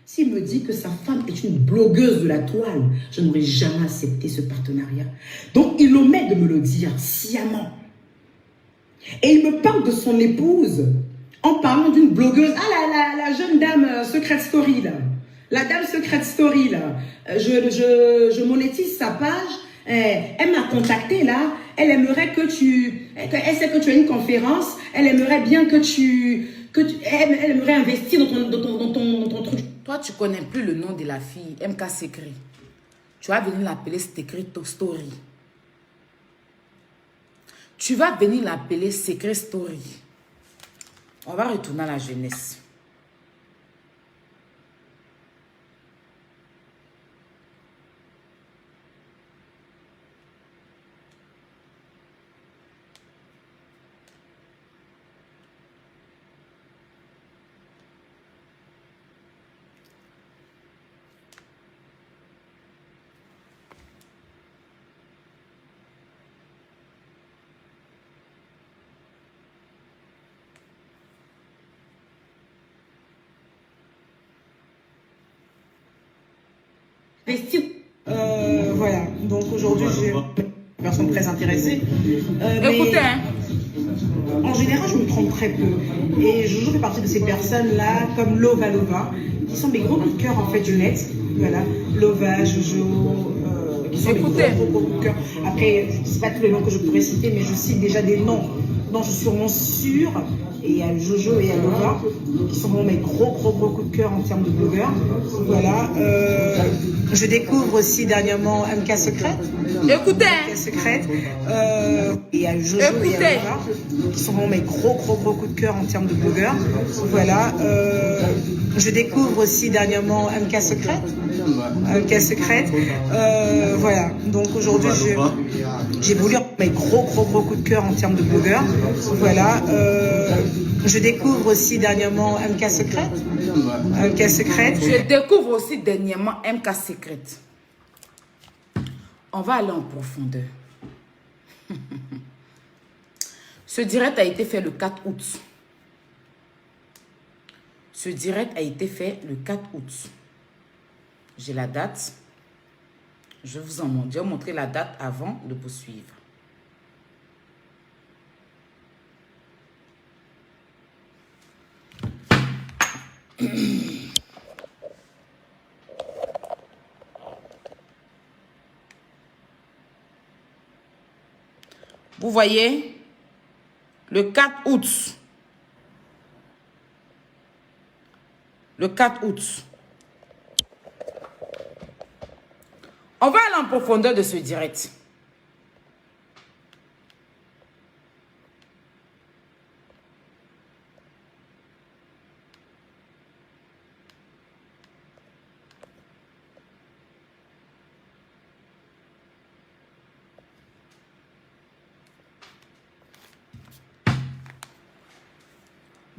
S'il me dit que sa femme est une blogueuse de la toile, je n'aurais jamais accepté ce partenariat. Donc, il omet de me le dire sciemment. Et il me parle de son épouse en parlant d'une blogueuse. Ah, la jeune dame Secret Story, là. La dame secrète story, là, je monétise sa page. Elle m'a contacté, là. Elle aimerait que elle sait que tu as une conférence. Elle aimerait bien elle aimerait investir dans ton truc. Toi, tu connais plus le nom de la fille, MK Secret. Tu vas venir l'appeler Secret Story. Tu vas venir l'appeler Secret Story. On va retourner à la jeunesse. Voilà, donc aujourd'hui j'ai une personne très intéressée. Écoutez, hein. En général, je me trompe très peu. Et Jojo fait partie de ces personnes-là, comme Lova, qui sont mes gros coups de cœur en fait du net. Voilà, Lova, Jojo, qui sont mes gros coups de cœur. Après, je ne sais pas tous les noms que je pourrais citer, mais je cite déjà des noms dont je suis sûrement sûre. Et il y a Jojo et il y a Lova, qui sont vraiment mes gros coups de cœur en termes de blogueurs. Voilà. Je découvre aussi dernièrement MK Secret. Écoutez. MK Secret. Et il y a Jojo et il y a Lova, qui sont vraiment mes gros coups de cœur en termes de blogueurs. Voilà. Je découvre aussi dernièrement MK Secret. MK Secret. Voilà. Donc aujourd'hui, j'ai voulu mes gros coups de cœur en termes de blogueurs. Voilà. Je découvre aussi dernièrement MK Secret. MK Secret. Je découvre aussi dernièrement MK Secret. On va aller en profondeur. Ce direct a été fait le 4 août. Ce direct a été fait le 4 août. J'ai la date. Je vais vous montrer la date avant de poursuivre. Vous voyez, le 4 août. Le 4 août. On va aller en profondeur de ce direct.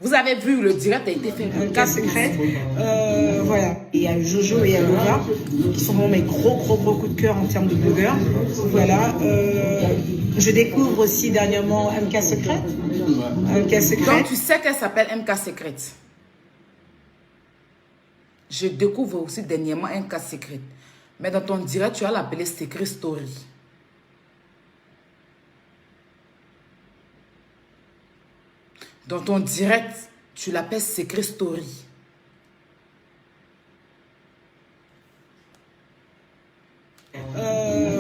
Vous avez vu, le direct a été fait. MK Secret. Voilà. Et il y a Jojo et il y a Lova, qui sont vraiment mes gros coups de cœur en termes de blogueurs. Voilà. Je découvre aussi dernièrement MK Secret. MK Secret. Donc tu sais qu'elle s'appelle MK Secret. Je découvre aussi dernièrement MK Secret. Mais dans ton direct, tu vas l'appeler Secret Story. Dans ton direct, tu l'appelles Secret Story.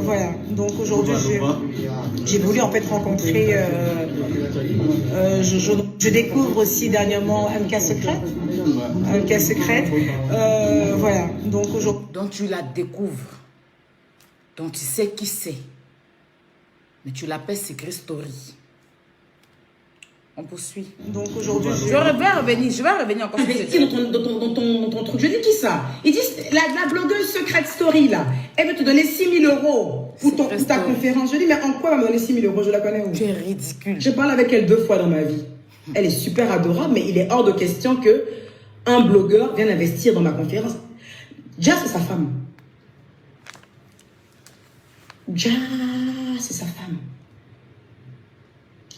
Voilà, donc aujourd'hui j'ai voulu en fait rencontrer je découvre aussi dernièrement MK Secret. MK Secret. Voilà, donc aujourd'hui. Donc tu la découvres. Donc tu sais qui c'est. Mais tu l'appelles Secret Story. On poursuit. Donc aujourd'hui, je vais revenir encore sur ton truc. Je dis qui ça? Ils disent la blogueuse Secret Story là. Elle veut te donner 6 000 € pour ta conférence. Je dis mais en quoi elle va me donner 6 000 €? Je la connais où? Tu es ridicule. Je parle avec elle 2 fois dans ma vie. Elle est super adorable, mais il est hors de question que un blogueur vienne investir dans ma conférence. Déjà c'est sa femme. Déjà c'est sa femme.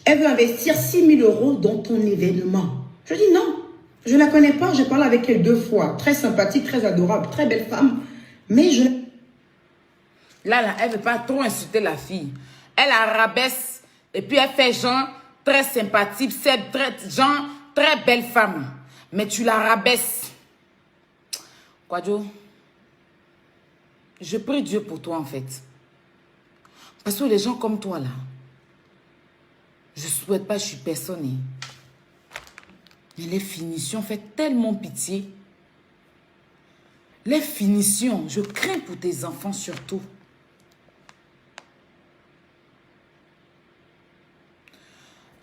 Elle veut investir 6 000 € dans ton événement. Je dis non, je ne la connais pas. Je parle avec elle 2 fois. Très sympathique, très adorable, très belle femme. Mais je... Là, elle ne veut pas trop insulter la fille. Elle la rabaisse et puis elle fait genre très sympathique, genre très belle femme. Mais tu la rabaisses. Kwadjo, je prie Dieu pour toi en fait. Parce que les gens comme toi là, je ne souhaite pas, je suis personne. Mais les finitions font tellement pitié. Les finitions, je crains pour tes enfants surtout.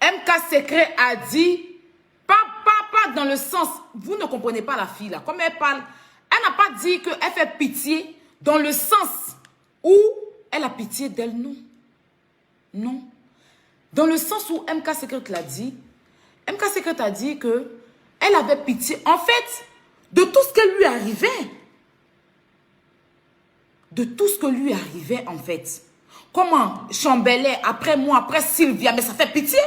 MK Secret a dit, pas dans le sens, vous ne comprenez pas la fille là, comme elle parle, elle n'a pas dit qu'elle fait pitié dans le sens où elle a pitié d'elle, non. Non. Dans le sens où MK Secret l'a dit, MK Secret a dit que elle avait pitié, en fait, de tout ce qui lui arrivait. De tout ce que lui arrivait, en fait. Comment Chamberlain, après moi, après Sylvia, mais ça fait pitié.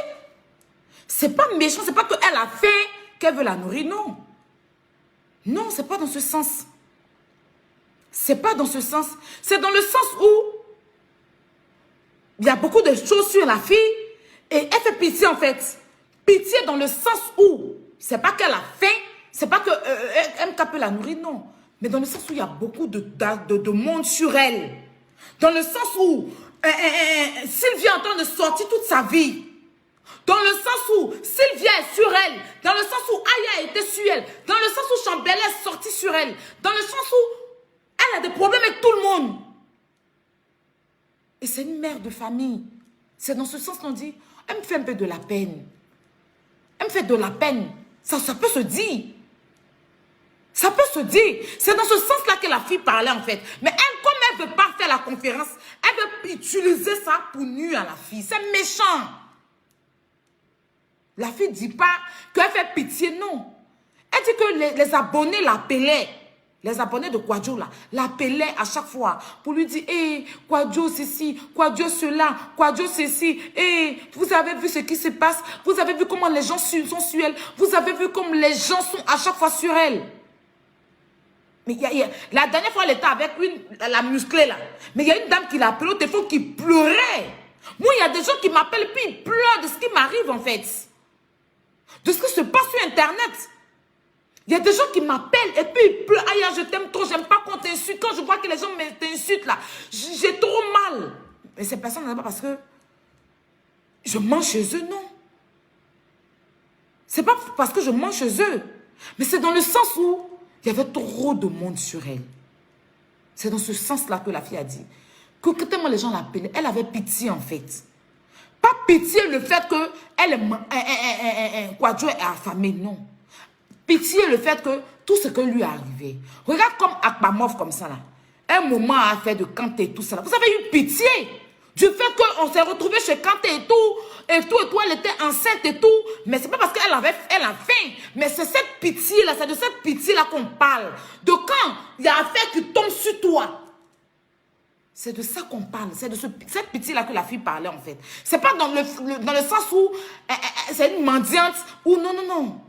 C'est pas méchant, c'est pas qu'elle a fait qu'elle veut la nourrir, non. Non, c'est pas dans ce sens. C'est pas dans ce sens. C'est dans le sens où il y a beaucoup de choses sur la fille et elle fait pitié, en fait. Pitié dans le sens où c'est pas qu'elle a faim, c'est pas que MK peut la nourrir, non. Mais dans le sens où il y a beaucoup de monde sur elle. Dans le sens où Sylvia est en train de sortir toute sa vie. Dans le sens où Sylvia est sur elle. Dans le sens où Aya était sur elle. Dans le sens où Chambella est sortie sur elle. Dans le sens où elle a des problèmes avec tout le monde. Et c'est une mère de famille. C'est dans ce sens qu'on dit, elle me fait un peu de la peine. Elle me fait de la peine. Ça peut se dire. Ça peut se dire. C'est dans ce sens-là que la fille parlait en fait. Mais elle, comme elle ne veut pas faire la conférence, elle veut utiliser ça pour nuire à la fille. C'est méchant. La fille ne dit pas qu'elle fait pitié, non. Elle dit que les abonnés l'appelaient. Les abonnés de Kwadjo là, l'appelaient à chaque fois pour lui dire, hey, Kwadjo ceci, Kwadjo cela, Kwadjo ceci, hey, vous avez vu ce qui se passe, vous avez vu comment les gens sont sur elle, vous avez vu comme les gens sont à chaque fois sur elle. Mais la dernière fois, elle était avec la musclée là. Mais il y a une dame qui l'a appelée au téléphone qui pleurait. Moi, il y a des gens qui m'appellent puis ils pleurent de ce qui m'arrive en fait. De ce qui se passe sur Internet. Il y a des gens qui m'appellent et puis ils pleurent. Aïe, je t'aime trop, j'aime pas qu'on t'insulte. Quand je vois que les gens t'insultent là, j'ai trop mal. Mais ces personnes, n'est pas parce que je mange chez eux, non. C'est pas parce que je mange chez eux. Mais c'est dans le sens où il y avait trop de monde sur elle. C'est dans ce sens-là que la fille a dit. Que tellement les gens l'appelaient, elle avait pitié en fait. Pas pitié le fait que Kwadjo est affamée, non. Pitié le fait que tout ce que lui est arrivé. Regarde comme Akpamov comme ça là. Un moment à faire de Kanté et tout ça là. Vous avez eu pitié du fait qu'on s'est retrouvé chez Kanté et tout, elle était enceinte et tout. Mais c'est pas parce qu'elle a faim. Mais c'est cette pitié là, c'est de cette pitié là qu'on parle. De quand il y a affaire qui tombe sur toi. C'est de ça qu'on parle. C'est de cette pitié là que la fille parlait en fait. C'est pas dans le sens où c'est une mendiante ou non, non, non.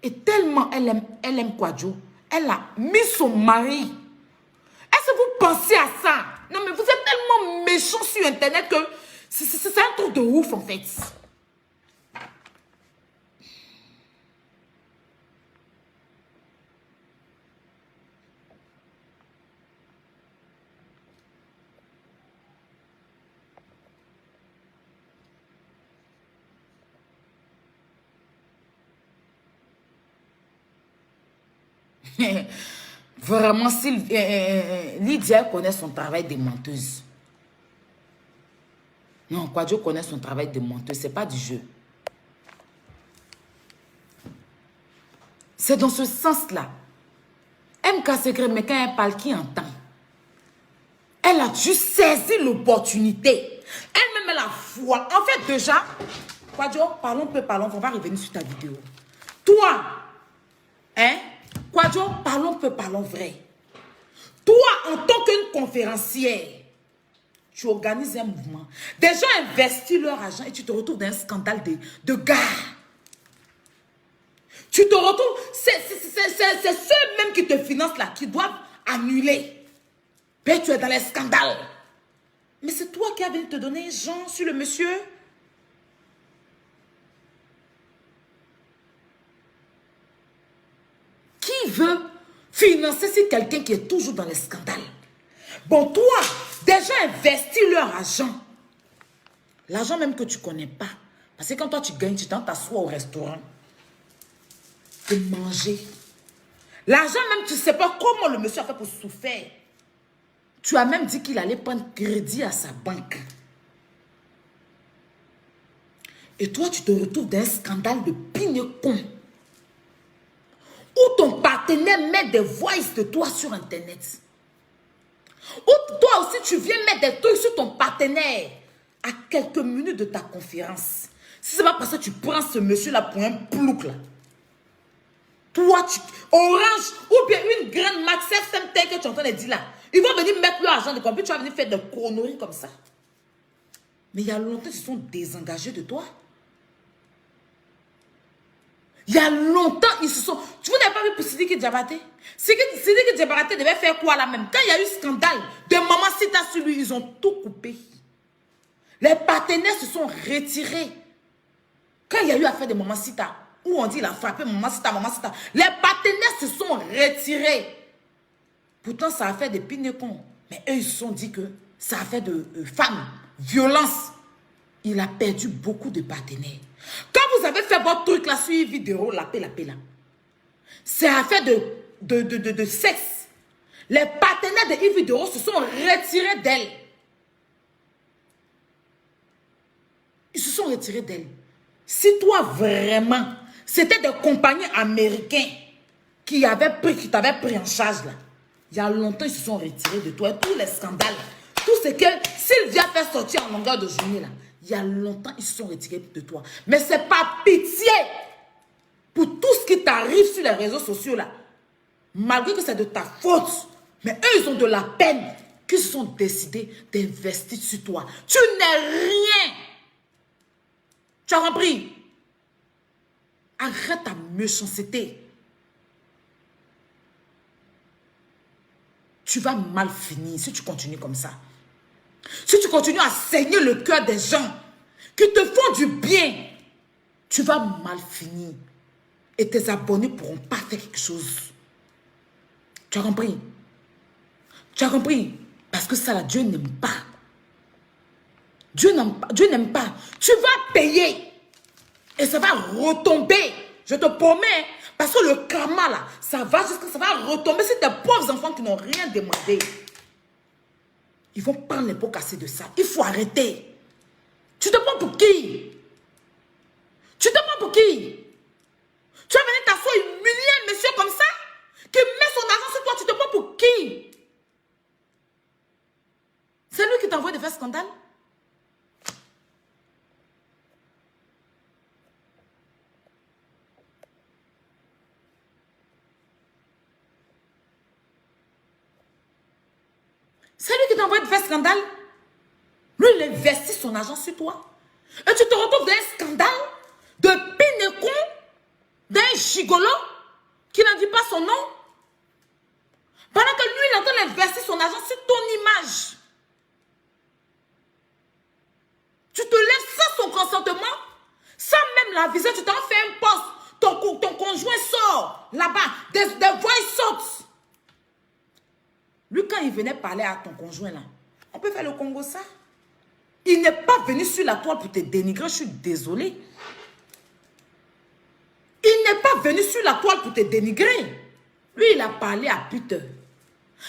Et tellement elle aime Kwadjo, elle a mis son mari. Est-ce que vous pensez à ça? Non mais vous êtes tellement méchants sur Internet que c'est un truc de ouf en fait. Vraiment, si Lydia connaît son travail de menteuse. Non, Kwadjo connaît son travail de menteuse, c'est pas du jeu. C'est dans ce sens-là. MK Secret, mais quand elle parle, qui entend? Elle a juste saisi l'opportunité. Elle-même, elle a foi. En fait, déjà, Kwadjo, parlons peu, parlons, on va revenir sur ta vidéo. Toi, hein? Kwadjo, parlons peu, parlons vrai. Toi, en tant qu'une conférencière, tu organises un mouvement. Des gens investissent leur argent et tu te retrouves dans un scandale de gars. Tu te retrouves... C'est ceux-mêmes qui te financent là, qui doivent annuler. Mais tu es dans les scandales. Mais c'est toi qui as venu te donner Jean sur le monsieur. Qui veut Financer c'est quelqu'un qui est toujours dans les scandales. Bon, toi, des gens investis leur argent. L'argent même que tu ne connais pas. Parce que quand toi tu gagnes, tu t'assois au restaurant. De manger. L'argent même, tu ne sais pas comment le monsieur a fait pour souffrir. Tu as même dit qu'il allait prendre crédit à sa banque. Et toi, tu te retrouves dans un scandale de pigne-con. Où ton partenaire met des voices de toi sur Internet. Ou toi aussi, tu viens mettre des trucs sur ton partenaire à quelques minutes de ta conférence. Si ce n'est pas parce que tu prends ce monsieur-là pour un plouc, là. Toi, Orange, ou bien une grande marque, CFMT que tu es en train de dire là, ils vont venir mettre leur argent de compte, tu vas venir faire des conneries comme ça. Mais il y a longtemps, ils se sont désengagés de toi. Il y a longtemps, ils se sont... Vous n'avez pas vu pour Sidiki Diabaté? Sidiki Diabaté devait faire quoi là même? Quand il y a eu scandale de Maman Sita sur lui, ils ont tout coupé. Les partenaires se sont retirés. Quand il y a eu affaire de Maman Sita, où on dit il a frappé Maman Sita, les partenaires se sont retirés. Pourtant, ça a fait des pinecons. Mais eux, ils se sont dit que ça a fait de femmes, violence. Il a perdu beaucoup de partenaires. Quand vous avez fait votre truc là sur une vidéo, la paix là, c'est affaire de sexe. Les partenaires de Yves Vidéo se sont retirés d'elle. Ils se sont retirés d'elle. Si toi vraiment, c'était des compagnies américains qui t'avaient pris en charge là, il y a longtemps ils se sont retirés de toi. Et tous les scandales, tout ce que Sylvia fait sortir en longueur de journée là, il y a longtemps ils se sont retirés de toi. Mais c'est pas pitié pour tout ce qui t'arrive sur les réseaux sociaux là. Malgré que c'est de ta faute, mais eux ils ont de la peine qu'ils se sont décidés d'investir sur toi. Tu n'es rien. Tu as compris? Arrête ta méchanceté. Tu vas mal finir si tu continues comme ça. Si tu continues à saigner le cœur des gens qui te font du bien, tu vas mal finir. Et tes abonnés ne pourront pas faire quelque chose. Tu as compris? Tu as compris? Parce que ça, là, Dieu n'aime pas. Dieu n'aime pas. Tu vas payer. Et ça va retomber. Je te promets. Parce que le karma, là, ça va retomber sur tes pauvres enfants qui n'ont rien demandé. Ils vont prendre les pots cassés de ça. Il faut arrêter. Tu te prends pour qui? Tu te prends pour qui? Tu vas venir t'asseoir et humilier un monsieur comme ça? Qui met son argent sur toi, tu te prends pour qui? C'est lui qui t'envoie de faire scandale? C'est lui qui t'envoie de faire scandale? Lui, il investit son argent sur toi. Et tu te retrouves dans un scandale de pinecon, d'un gigolo qui n'en dit pas son nom. Pendant que lui, il est en train d'investir son argent sur ton image. Tu te lèves sans son consentement, sans même l'aviser, tu t'en fais un poste. Ton conjoint sort là-bas, des voix sortent. Lui, quand il venait parler à ton conjoint là, on peut faire le Congo ça. Il n'est pas venu sur la toile pour te dénigrer, je suis désolée. Il n'est pas venu sur la toile pour te dénigrer. Lui, il a parlé à Peter.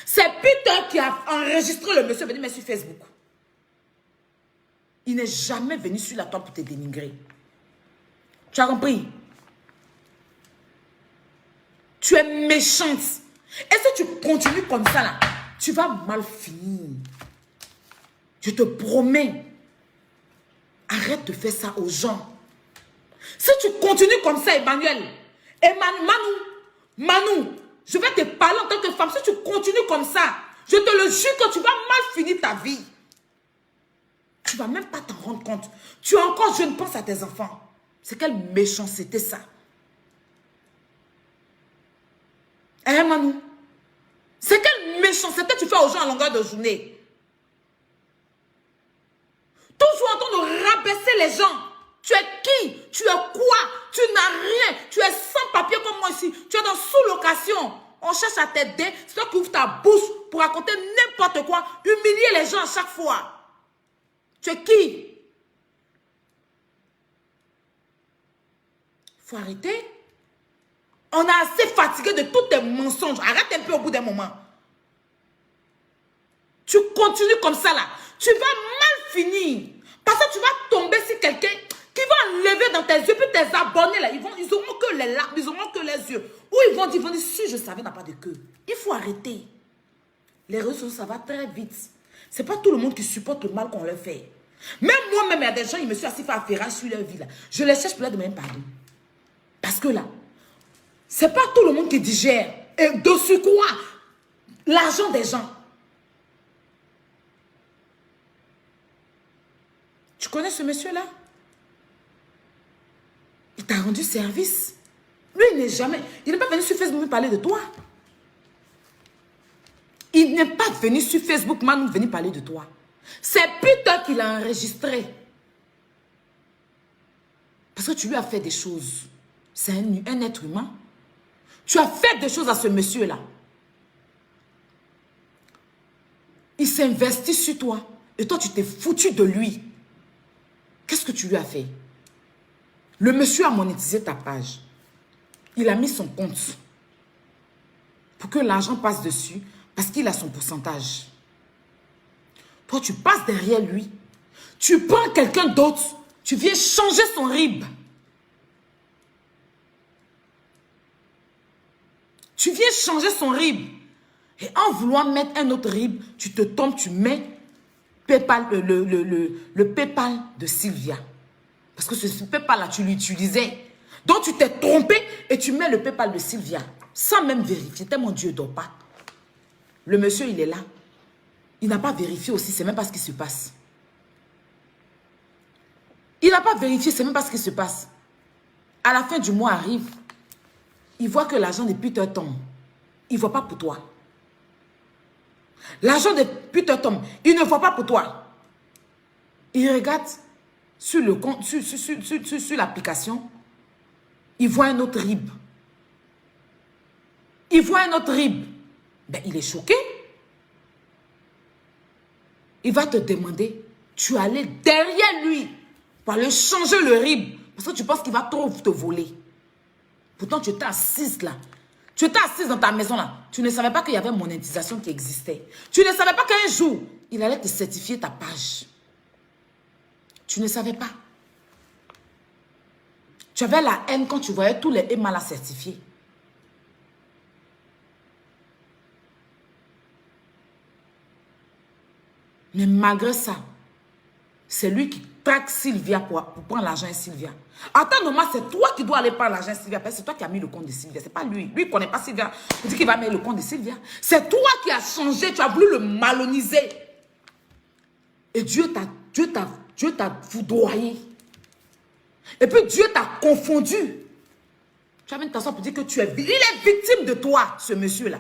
C'est Peter qui a enregistré le monsieur venu mettre sur Facebook. Il n'est jamais venu sur la toile pour te dénigrer. Tu as compris? Tu es méchante. Et si tu continues comme ça, là, tu vas mal finir. Je te promets. Arrête de faire ça aux gens. Si tu continues comme ça, Emmanuel, Manu, je vais te parler en tant que femme. Si tu continues comme ça, je te le jure que tu vas mal finir ta vie. Tu ne vas même pas t'en rendre compte. Tu es encore jeune, pense à tes enfants. C'est quelle méchanceté ça. Eh Manu, c'est quelle méchanceté tu fais aux gens à longueur de journée. Toujours en train de rabaisser les gens. Tu es qui? Tu es quoi? Tu n'as rien. Tu es sans papier comme moi ici. Tu es dans sous-location. On cherche à t'aider. C'est toi qui ouvres ta bouche pour raconter n'importe quoi. Humilier les gens à chaque fois. Tu es qui? Il faut arrêter. On a assez fatigué de tous tes mensonges. Arrête un peu au bout d'un moment. Tu continues comme ça là. Tu vas mal finir. Parce que tu vas tomber sur quelqu'un qui va enlever dans tes yeux. Puis tes abonnés là, ils auront que les larmes, ils auront que les yeux. Ou ils vont dire, si je savais, n'a pas de queue. Il faut arrêter. Les réseaux sociaux, ça va très vite. C'est pas tout le monde qui supporte le mal qu'on leur fait. Même moi-même, il y a des gens, ils me sont assis faire affairage sur leur vie là. Je les cherche pour leur demander pardon. Parce que là, c'est pas tout le monde qui digère. Et dessus quoi? L'argent des gens. Tu connais ce monsieur-là? Il t'a rendu service. Lui, il n'est pas venu sur Facebook me parler de toi. Il n'est pas venu sur Facebook nous venir parler de toi. C'est Peter qui l'a enregistré. Parce que tu lui as fait des choses. C'est un être humain. Tu as fait des choses à ce monsieur-là. Il s'est investi sur toi. Et toi, tu t'es foutu de lui. Qu'est-ce que tu lui as fait? Le monsieur a monétisé ta page. Il a mis son compte pour que l'argent passe dessus parce qu'il a son pourcentage. Toi, tu passes derrière lui. Tu prends quelqu'un d'autre. Tu viens changer son RIB. Tu viens changer son RIB. Et en voulant mettre un autre RIB, tu te tombes, tu mets PayPal, le PayPal de Sylvia. Parce que ce PayPal-là, tu l'utilisais. Donc, tu t'es trompé et tu mets le PayPal de Sylvia. Sans même vérifier. Tellement Dieu ne dort pas. Le monsieur, il est là. Il n'a pas vérifié aussi. C'est même pas ce qui se passe. Il n'a pas vérifié. C'est même pas ce qui se passe. À la fin du mois arrive. Il voit que l'argent de Peter tombe. Il ne voit pas pour toi. L'argent de Peter tombe. Il ne voit pas pour toi. Il regarde sur le compte, sur l'application. Il voit un autre RIB. Il voit un autre RIB. Ben, il est choqué. Il va te demander, tu allais derrière lui pour aller changer le RIB. Parce que tu penses qu'il va trop te voler. Pourtant, tu étais assise là. Tu étais assise dans ta maison là. Tu ne savais pas qu'il y avait monétisation qui existait. Tu ne savais pas qu'un jour, il allait te certifier ta page. Tu ne savais pas. Tu avais la haine quand tu voyais tous les emails à certifier. Mais malgré ça, c'est lui qui traque Sylvia pour prendre l'argent à Sylvia. Attends, normalement, c'est toi qui dois aller prendre l'argent à Sylvia. Parce que c'est toi qui as mis le compte de Sylvia. C'est pas lui. Lui, il ne connaît pas Sylvia. Il dit qu'il va mettre le compte de Sylvia. C'est toi qui as changé. Tu as voulu le maloniser. Et Dieu t'a foudroyé. Et puis Dieu t'a confondu. Tu as même t'asseoir pour dire que tu es victime. Il est victime de toi, ce monsieur-là.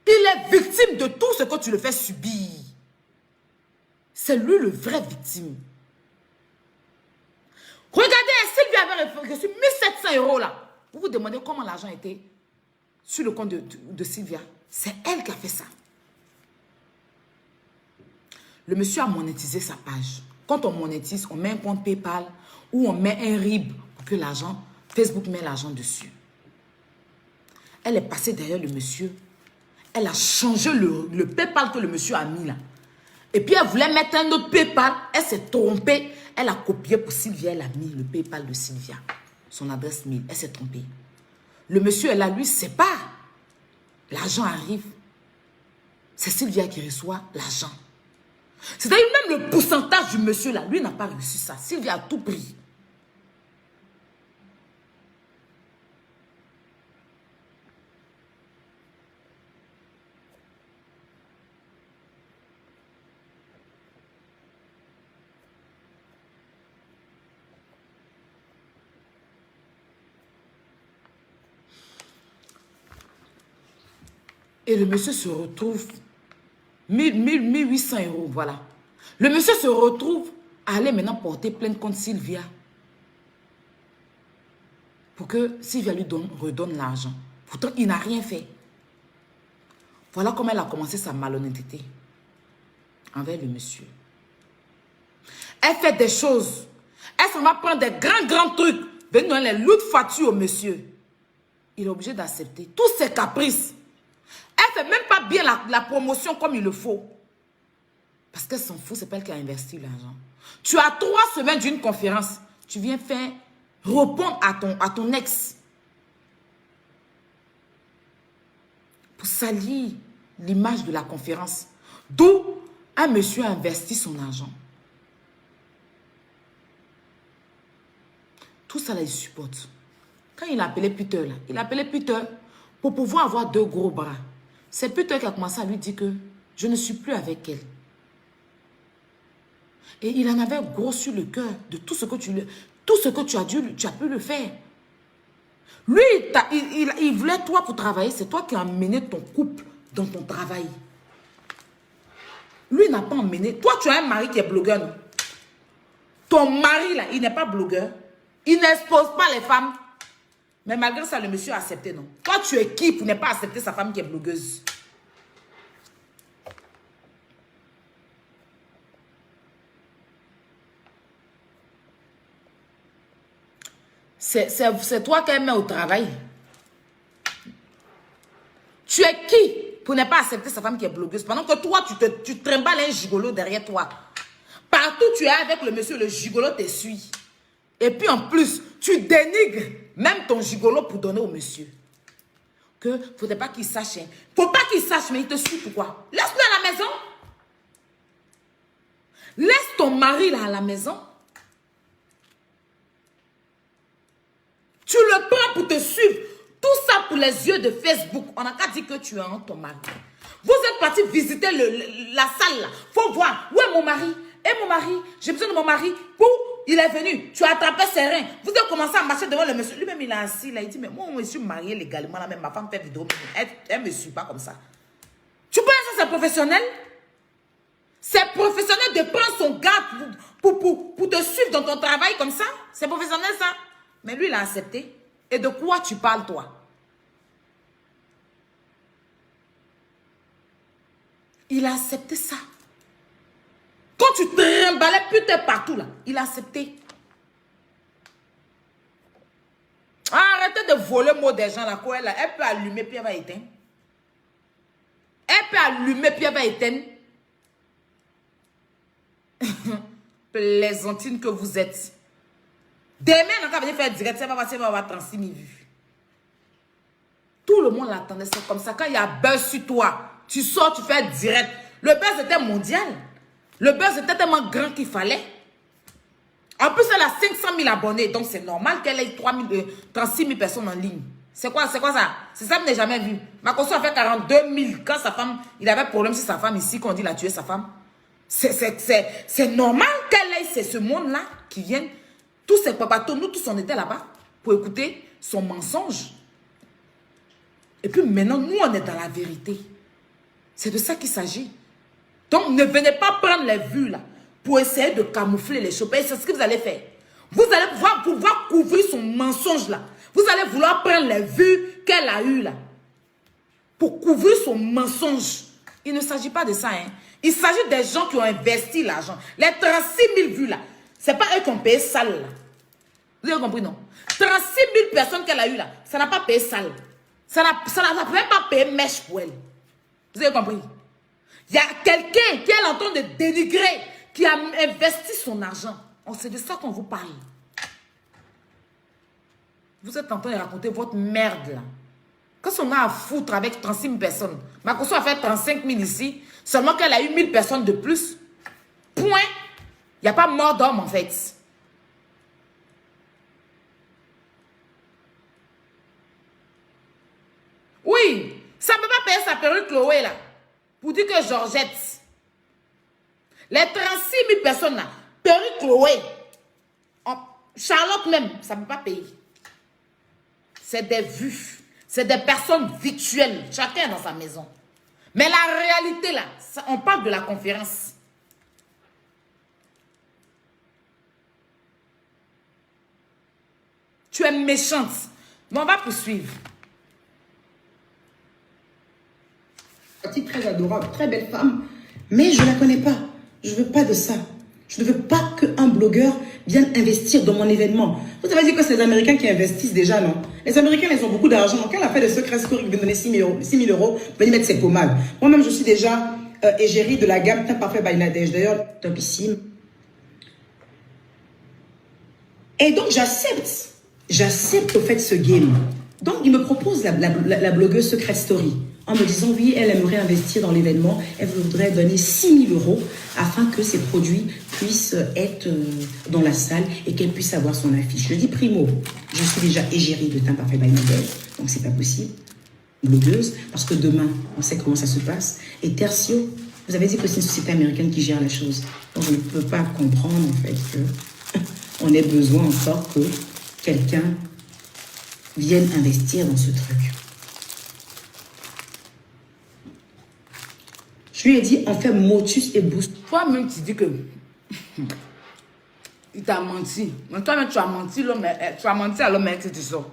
Il est victime de tout ce que tu le fais subir. C'est lui le vrai victime. Regardez, Sylvia avait reçu 1700 € là. Vous vous demandez comment l'argent était sur le compte de Sylvia. C'est elle qui a fait ça. Le monsieur a monétisé sa page. Quand on monétise, on met un compte PayPal ou on met un RIB pour que l'argent, Facebook met l'argent dessus. Elle est passée derrière le monsieur. Elle a changé le PayPal que le monsieur a mis là. Et puis elle voulait mettre un autre PayPal. Elle s'est trompée. Elle a copié pour Sylvia. Elle a mis le PayPal de Sylvia. Son adresse mail. Elle s'est trompée. Le monsieur est là, lui, c'est pas. L'argent arrive. C'est Sylvia qui reçoit l'argent. C'est-à-dire même le pourcentage du monsieur là, lui n'a pas reçu ça. Sylvia a tout pris. Et le monsieur se retrouve 1800 €, voilà. Le monsieur se retrouve à aller maintenant porter plainte contre Sylvia. Pour que Sylvia lui redonne l'argent. Pourtant, il n'a rien fait. Voilà comment elle a commencé sa malhonnêteté envers le monsieur. Elle fait des choses. Elle s'en va prendre des grands trucs. Venir donner les lourdes factures au monsieur. Il est obligé d'accepter tous ses caprices. Elle ne fait même pas bien la promotion comme il le faut. Parce qu'elle s'en fout, c'est pas elle qui a investi l'argent. Tu as 3 semaines d'une conférence. Tu viens faire répondre à ton ex. Pour salir l'image de la conférence. D'où un monsieur a investi son argent. Tout ça là, il supporte. Quand il a appelé Peter, là, il a appelé Peter pour pouvoir avoir 2 gros bras. C'est Peter qui a commencé à lui dire que je ne suis plus avec elle. Et il en avait gros sur le cœur de tout ce que tu as pu le faire. Lui, il voulait toi pour travailler. C'est toi qui as emmené ton couple dans ton travail. Lui n'a pas emmené. Toi, tu as un mari qui est blogueur, non? Ton mari, là, il n'est pas blogueur. Il n'expose pas les femmes. Mais malgré ça, le monsieur a accepté, non? Toi, tu es qui pour ne pas accepter sa femme qui est blogueuse? C'est toi qu'elle met au travail. Tu es qui pour ne pas accepter sa femme qui est blogueuse? Pendant que toi, tu trimbales un gigolo derrière toi. Partout tu es avec le monsieur, le gigolo te suit. Et puis en plus, tu dénigres même ton gigolo pour donner au monsieur. Que ne faudrait pas qu'il sache. Hein. Faut pas qu'il sache, mais il te suit pourquoi? Laisse-le à la maison. Laisse ton mari là à la maison. Tu le prends pour te suivre. Tout ça pour les yeux de Facebook. On n'a qu'à dire que tu es en ton mari. Vous êtes parti visiter la salle là. Faut voir. Où est mon mari? Et mon mari? J'ai besoin de mon mari. Où? Il est venu. Tu as attrapé ses reins. Vous avez commencé à marcher devant le monsieur. Lui-même, il est assis là. Il dit, mais moi, je suis marié légalement là. Même ma femme fait vidéo. Elle ne me suit pas comme ça. Tu penses que c'est professionnel? C'est professionnel de prendre son gars pour te suivre dans ton travail comme ça? C'est professionnel ça? Mais lui, il a accepté. Et de quoi tu parles, toi? Il a accepté ça. Quand tu trimballais putain partout, là, il a accepté. Arrêtez de voler le mot des gens, là, quoi, là. Elle peut allumer, puis elle va éteindre. Elle peut allumer, puis elle va éteindre. Plaisantine que vous êtes. Demain, on va venir faire direct, ça va avoir 36 000 vues. Tout le monde l'attendait, c'est comme ça. Quand il y a buzz sur toi, tu sors, tu fais direct. Le buzz était mondial. Le buzz était tellement grand qu'il fallait. En plus, elle a 500 000 abonnés, donc c'est normal qu'elle ait 36 000 personnes en ligne. C'est quoi ça? C'est ça que je n'ai jamais vu. Ma conso a fait 42 000 quand sa femme, il avait problème sur sa femme ici, qu'on dit qu'il a tué sa femme. C'est normal qu'elle ait, c'est ce monde-là qui vienne. Tous ces papatos, nous tous on était là-bas pour écouter son mensonge. Et puis maintenant, nous on est dans la vérité. C'est de ça qu'il s'agit. Donc ne venez pas prendre les vues là pour essayer de camoufler les choses. C'est ce que vous allez faire. Vous allez pouvoir couvrir son mensonge là. Vous allez vouloir prendre les vues qu'elle a eues là pour couvrir son mensonge. Il ne s'agit pas de ça. Hein. Il s'agit des gens qui ont investi l'argent. Les 36 000 vues là. Ce n'est pas eux qui ont payé sale là. Vous avez compris, non? 36 000 personnes qu'elle a eues là, ça n'a pas payé sale. Ça n'a même pas payé mèche pour elle. Vous avez compris? Il y a quelqu'un qui est en train de dénigrer, qui a investi son argent. C'est de ça qu'on vous parle. Vous êtes en train de raconter votre merde là. Qu'est-ce qu'on a à foutre avec 36 000 personnes? Ma conso a fait 35 000 ici, seulement qu'elle a eu 1000 personnes de plus. Point. Il n'y a pas mort d'homme en fait. Oui, ça ne peut pas payer sa perruque Chloé là. Pour dire que Georgette. Les 36 000 personnes là, perruque Chloé. Charlotte même, ça ne peut pas payer. C'est des vues. C'est des personnes virtuelles. Chacun est dans sa maison. Mais la réalité là, on parle de la conférence. Tu es méchante. Mais on va poursuivre. très adorable, très belle femme, mais je ne la connais pas. Je ne veux pas de ça. Je ne veux pas qu'un blogueur vienne investir dans mon événement. Vous avez dit que c'est les Américains qui investissent déjà, non? Les Américains, ils ont beaucoup d'argent. Donc, quand elle a fait de Secret Story, ils viennent donner 6 000 euros, venir mettre ses pommades. Moi-même, je suis déjà égérie de la gamme Teint Parfait by Nadège. D'ailleurs, topissime. Et donc, j'accepte au fait ce game. Donc, il me propose la blogueuse Secret Story en me disant, oui, elle aimerait investir dans l'événement, elle voudrait donner 6 000 euros afin que ses produits puissent être dans la salle et qu'elle puisse avoir son affiche. Je dis, primo, je suis déjà égérie de Teint Parfait by Nadège, donc c'est pas possible. Blogueuse, parce que demain, on sait comment ça se passe. Et tertio, vous avez dit que c'est une société américaine qui gère la chose. Donc, je ne peux pas comprendre, en fait, que on ait besoin encore que quelqu'un vienne investir dans ce truc. Je lui ai dit, on fait motus et boost. Toi-même, tu dis que il t'a menti. Mais toi-même, tu as menti, tu as menti à l'homme que tu sors.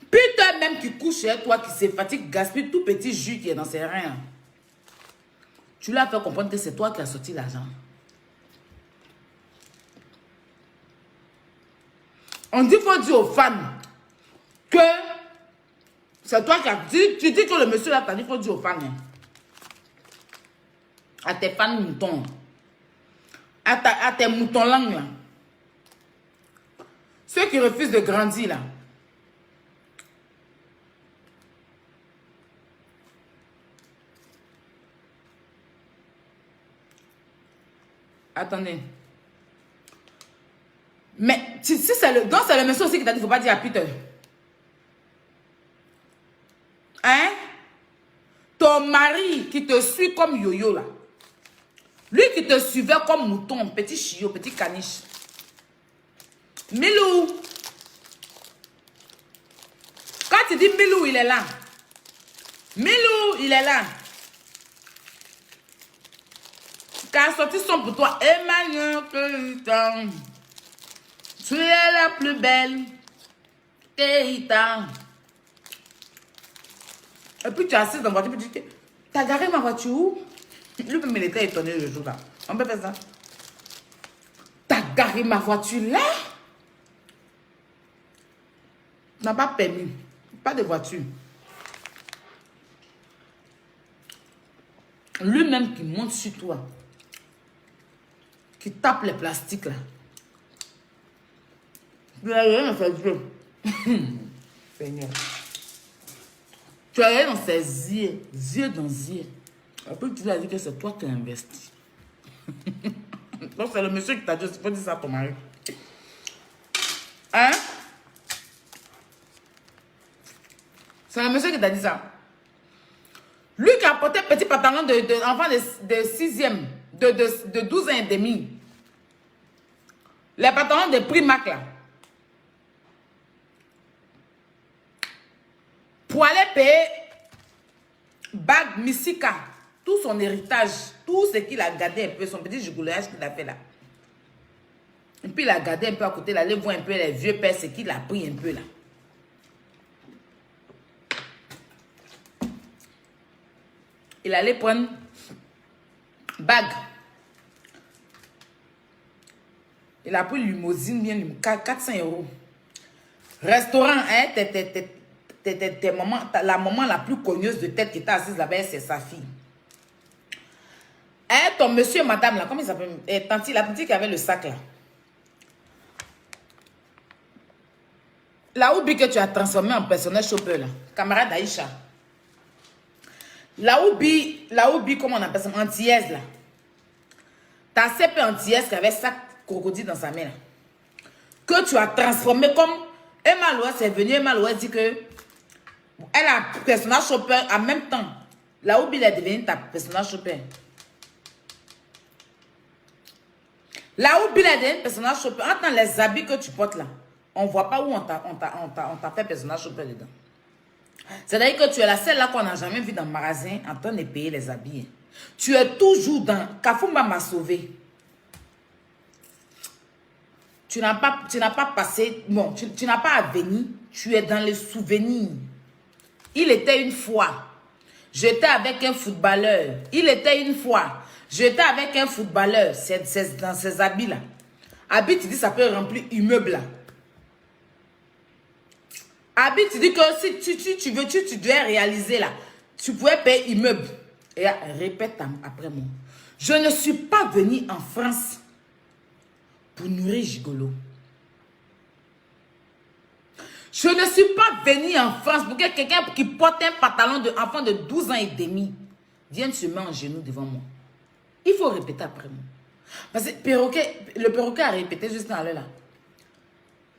Puis toi-même qui couche chez toi, qui se fatigue, gaspille tout petit jus qui est dans ses reins. Tu lui as fait comprendre que c'est toi qui as sorti l'argent. On dit, il faut dire aux femmes que c'est toi qui as dit. Tu dis que le monsieur là t'a dit, il faut dire aux femmes. À tes fans moutons. À tes moutons langues là. Ceux qui refusent de grandir là. Attendez. Mais si c'est le monsieur aussi qui t'a dit, il ne faut pas dire à Peter. Hein? Ton mari qui te suit comme yo-yo là. Lui qui te suivait comme mouton, petit chiot, petit caniche. Milou. Quand tu dis Milou, il est là. Milou, il est là. Car sorti son pour toi, Emmanuel, tu es la plus belle. Keita. Et puis tu es assise dans la voiture, tu dis, t'as garé ma voiture où? Lui-même, il était étonné le jour là. On peut faire ça. T'as garé ma voiture là? N'a pas permis. Pas de voiture. Lui-même qui monte sur toi. Qui tape les plastiques là. Tu as rien dans ses yeux. Seigneur. Tu as rien dans ses yeux. Yeux dans yeux. Après, tu lui as dit que c'est toi qui as investi. Donc, c'est le monsieur qui t'a dit, il faut dire ça à ton mari. Hein? C'est le monsieur qui t'a dit ça. Lui qui a porté petit pantalon d'enfant de 6e, de 12 ans et demi. Les pantalons de Primark là. Pour aller payer bague Missika, tout son héritage, tout ce qu'il a gardé un peu, son petit gigoulage qu'il a fait là. Et puis il a gardé un peu à côté là, allez voir un peu les vieux pères, ce qu'il a pris un peu là. Il allait prendre bague. Il a pris limousine, bien 400 €. Restaurant, hein, la maman la plus cogneuse de tête qui était assise là-bas, c'est sa fille. Hein, ton monsieur, madame, là, comment il s'appelle? La tante qui avait le sac là. La Oubi que tu as transformé en personnage shopper là, camarade Aïcha. La Oubi, comment on appelle ça? Antillaise là. Ta CP antillaise qui avait sac crocodile dans sa main là. Que tu as transformé comme Emma Loès est venue, Emma Loès dit que elle a personnage shopper en même temps. La Oubi est devenue ta personnage shopper. La Oubi est devenue personnage shopper. Entre les habits que tu portes là, on ne voit pas où on t'a fait personnage shopper dedans. C'est-à-dire que tu es la seule là qu'on n'a jamais vu dans le magasin en train de payer les habits. Tu es toujours dans... Kafumba m'a sauvé. Tu n'as pas passé... Bon, tu n'as pas à venir. Tu es dans les souvenirs. Il était une fois. J'étais avec un footballeur. Il était une fois. J'étais avec un footballeur. C'est dans ces habits-là. Habit, tu dis, ça peut remplir immeuble là. Habit, tu dis que si tu veux, tu dois réaliser là. Tu pouvais payer immeuble. Et répète après moi. Je ne suis pas venu en France pour nourrir Gigolo. Je ne suis pas venu en France pour que quelqu'un qui porte un pantalon d'enfant de 12 ans et demi vienne se mettre en genoux devant moi. Il faut répéter après moi. Parce que le perroquet a répété juste dans l'heure là.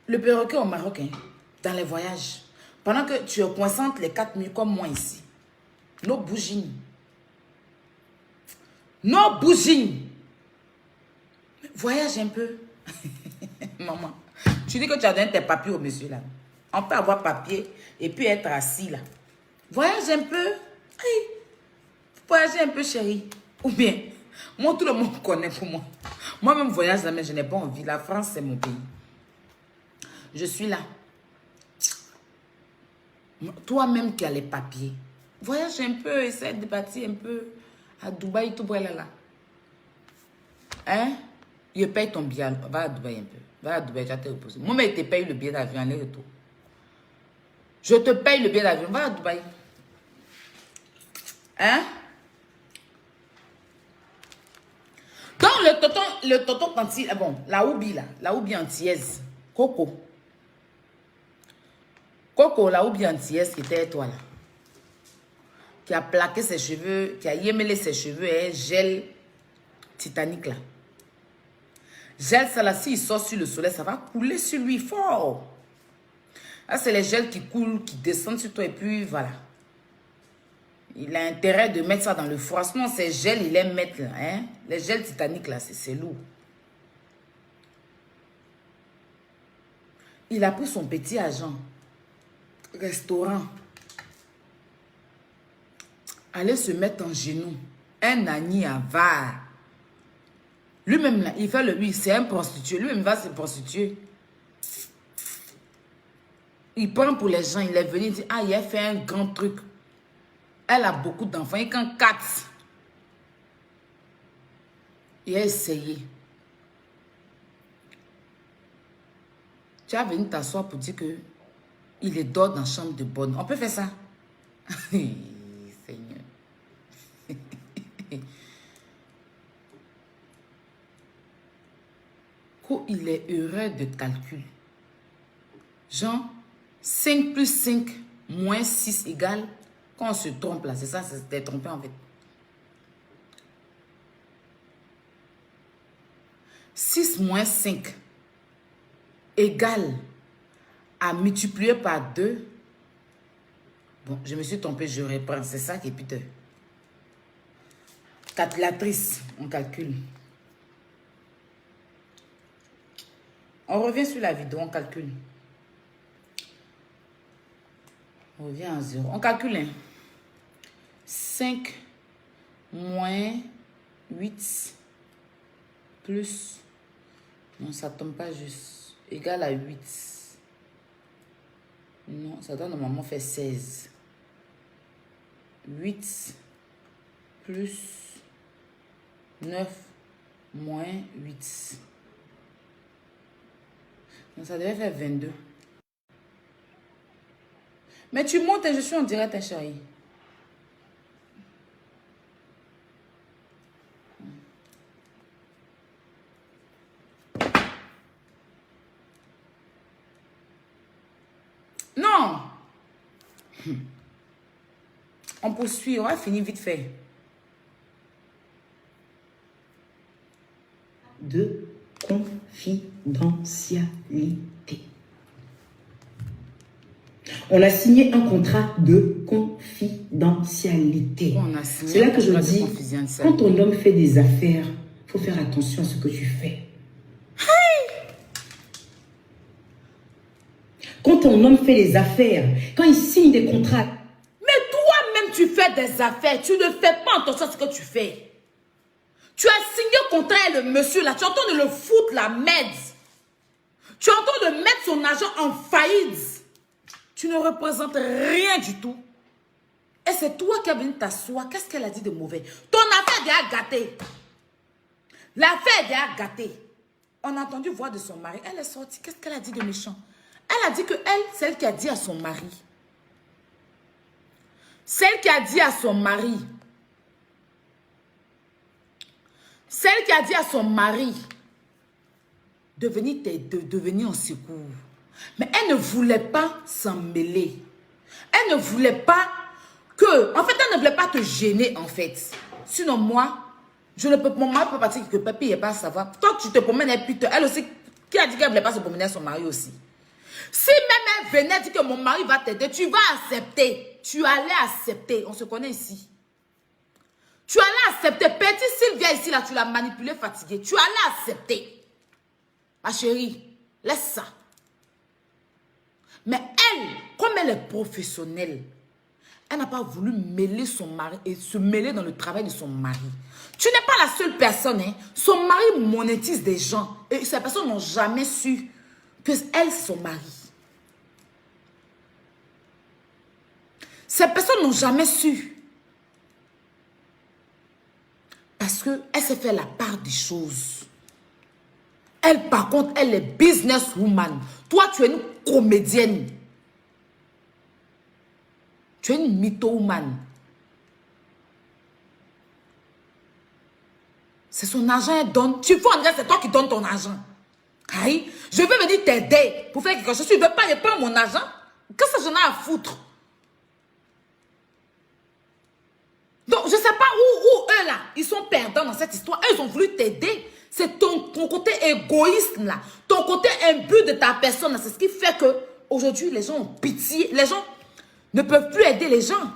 Le perroquet au Maroc, hein, dans les voyages, pendant que tu concentres les 4 minutes comme moi ici, nos bougines. Nos bougines. Voyage un peu. Maman, tu dis que tu as donné tes papiers au monsieur là. On peut avoir papier et puis être assis là. Voyage un peu. Hey, voyagez un peu, chérie. Ou bien, moi, tout le monde connaît pour moi. Moi-même, voyage là, mais je n'ai pas envie. La France, c'est mon pays. Je suis là. Toi-même qui as les papiers, voyage un peu, essaie de partir un peu à Dubaï, tout là. Hein? Je paye ton billet. Va à Dubaï un peu. Va à Dubaï, tu te reposer. Moi, je te paye le billet d'avion, aller-retour. Je te paye le billet d'avion. Va à Dubaï. Hein? Donc, le tonton quand il... Bon, la oubi antillaise. Coco, la oubi antillaise qui était toi là. Qui a plaqué ses cheveux, qui a yémelé ses cheveux et gel Titanic là. Gel ça là, s'il sort sur le soleil, ça va couler sur lui fort. Là, c'est les gels qui coulent, qui descendent sur toi et puis voilà. Il a intérêt de mettre ça dans le froid. Sinon, ces gels, il aime mettre là. Hein? Les gels Titanic là, c'est lourd. Il a pris son petit agent. Restaurant. Aller se mettre en genoux. Un agneau avare. Lui-même là, il fait le lui, c'est un prostitué. Lui-même va se prostituer. Il prend pour les gens, il est venu, il dit, ah, il a fait un grand truc. Elle a beaucoup d'enfants, il quand 4. Il a essayé. Tu vas venir t'asseoir pour dire que il est dehors dans la chambre de bonne. On peut faire ça? Seigneur. Quand il est heureux de calcul. Genre, 5 plus 5 moins 6 égale. Quand on se trompe là, c'est ça, c'était trompé en fait. 6 moins 5 égale à multiplier par 2. Bon, je me suis trompé, je reprends. C'est ça qui est piteux. Calculatrice, on calcule. On revient sur la vidéo, on calcule. On revient à 0. On calcule. Hein. 5 moins 8 plus... Non, ça ne tombe pas juste. Égal à 8. Non, ça doit normalement faire 16. 8 plus 9 moins 8. Donc ça devait faire 22. Mais tu montes et je suis en direct, chérie. Non. On poursuit, on va finir vite fait. De confidentialité. On a signé un contrat de confidentialité. C'est là que je dis, quand ton homme fait des affaires, il faut faire attention à ce que tu fais. Quand ton homme fait des affaires, quand il signe des contrats. Mais toi-même, tu fais des affaires. Tu ne fais pas attention à ce que tu fais. Tu as signé contrat avec le monsieur là. Tu es en train de le foutre la merde. Tu es en train de mettre son argent en faillite. Tu ne représentes rien du tout. Et c'est toi qui es venu t'asseoir. Qu'est-ce qu'elle a dit de mauvais? Ton affaire est déjà gâtée. L'affaire est déjà gâtée. On a entendu voix de son mari. Elle est sortie. Qu'est-ce qu'elle a dit de méchant? Elle a dit que elle, c'est elle qui a dit à son mari. Celle qui a dit à son mari. Celle qui a dit à son mari de venir en secours. Mais elle ne voulait pas s'en mêler. Elle ne voulait pas que... En fait, elle ne voulait pas te gêner, en fait. Sinon, moi, je ne peux... Mon mari peut partir que papi n'est pas à savoir. Toi, tu te promènes et puis... Elle aussi, qui a dit qu'elle ne voulait pas se promener à son mari aussi? Si même elle venait dire que mon mari va t'aider, tu vas accepter. Tu allais accepter. On se connaît ici. Tu allais accepter. Petit Sylvia ici, là, tu l'as manipulé, fatigué. Tu allais accepter. Ma chérie, laisse ça. Mais elle, comme elle est professionnelle, elle n'a pas voulu mêler son mari et se mêler dans le travail de son mari. Tu n'es pas la seule personne. Hein. Son mari monétise des gens. Et ces personnes n'ont jamais su que elle, c'est son mari. Ces personnes n'ont jamais su. Parce qu'elle s'est fait la part des choses. Elle, par contre, elle est businesswoman. Toi, tu es une comédienne. Tu es une mythoman. C'est son argent, elle donne. Tu vois, c'est toi qui donnes ton argent. Aïe, je veux venir t'aider pour faire quelque chose. Tu ne veux pas répondre mon argent? Qu'est-ce que j'en ai à foutre? Donc, je ne sais pas où eux, là, ils sont perdants dans cette histoire. Eux, ils ont voulu t'aider. C'est ton côté égoïste, là. Ton côté imbu de ta personne, c'est ce qui fait que aujourd'hui les gens ont pitié. Les gens ne peuvent plus aider les gens.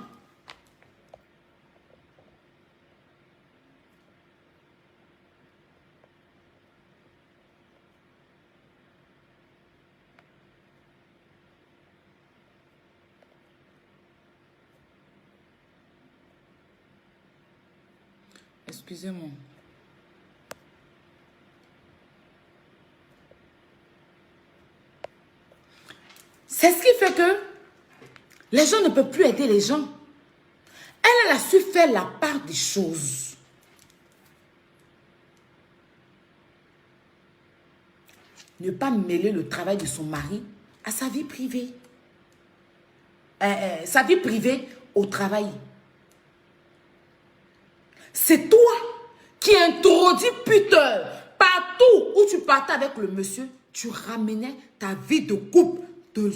Excusez-moi. C'est ce qui fait que les gens ne peuvent plus aider les gens. Elle a su faire la part des choses. Ne pas mêler le travail de son mari à sa vie privée. Sa vie privée au travail. C'est toi qui introduis Peter. Partout où tu partais avec le monsieur, tu ramenais ta vie de couple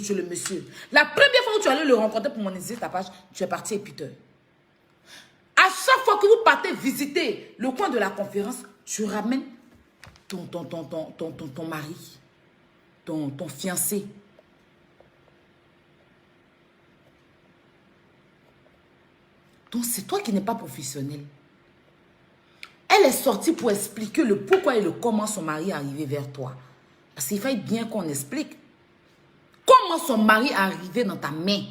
chez le monsieur. La première fois où tu allais le rencontrer pour monétiser ta page, tu es parti avec Peter. À chaque fois que vous partez visiter le coin de la conférence, tu ramènes ton mari, ton fiancé. Donc c'est toi qui n'es pas professionnel. Elle est sortie pour expliquer le pourquoi et le comment son mari est arrivé vers toi. Parce qu'il fallait bien qu'on explique. Comment son mari est arrivé dans ta main?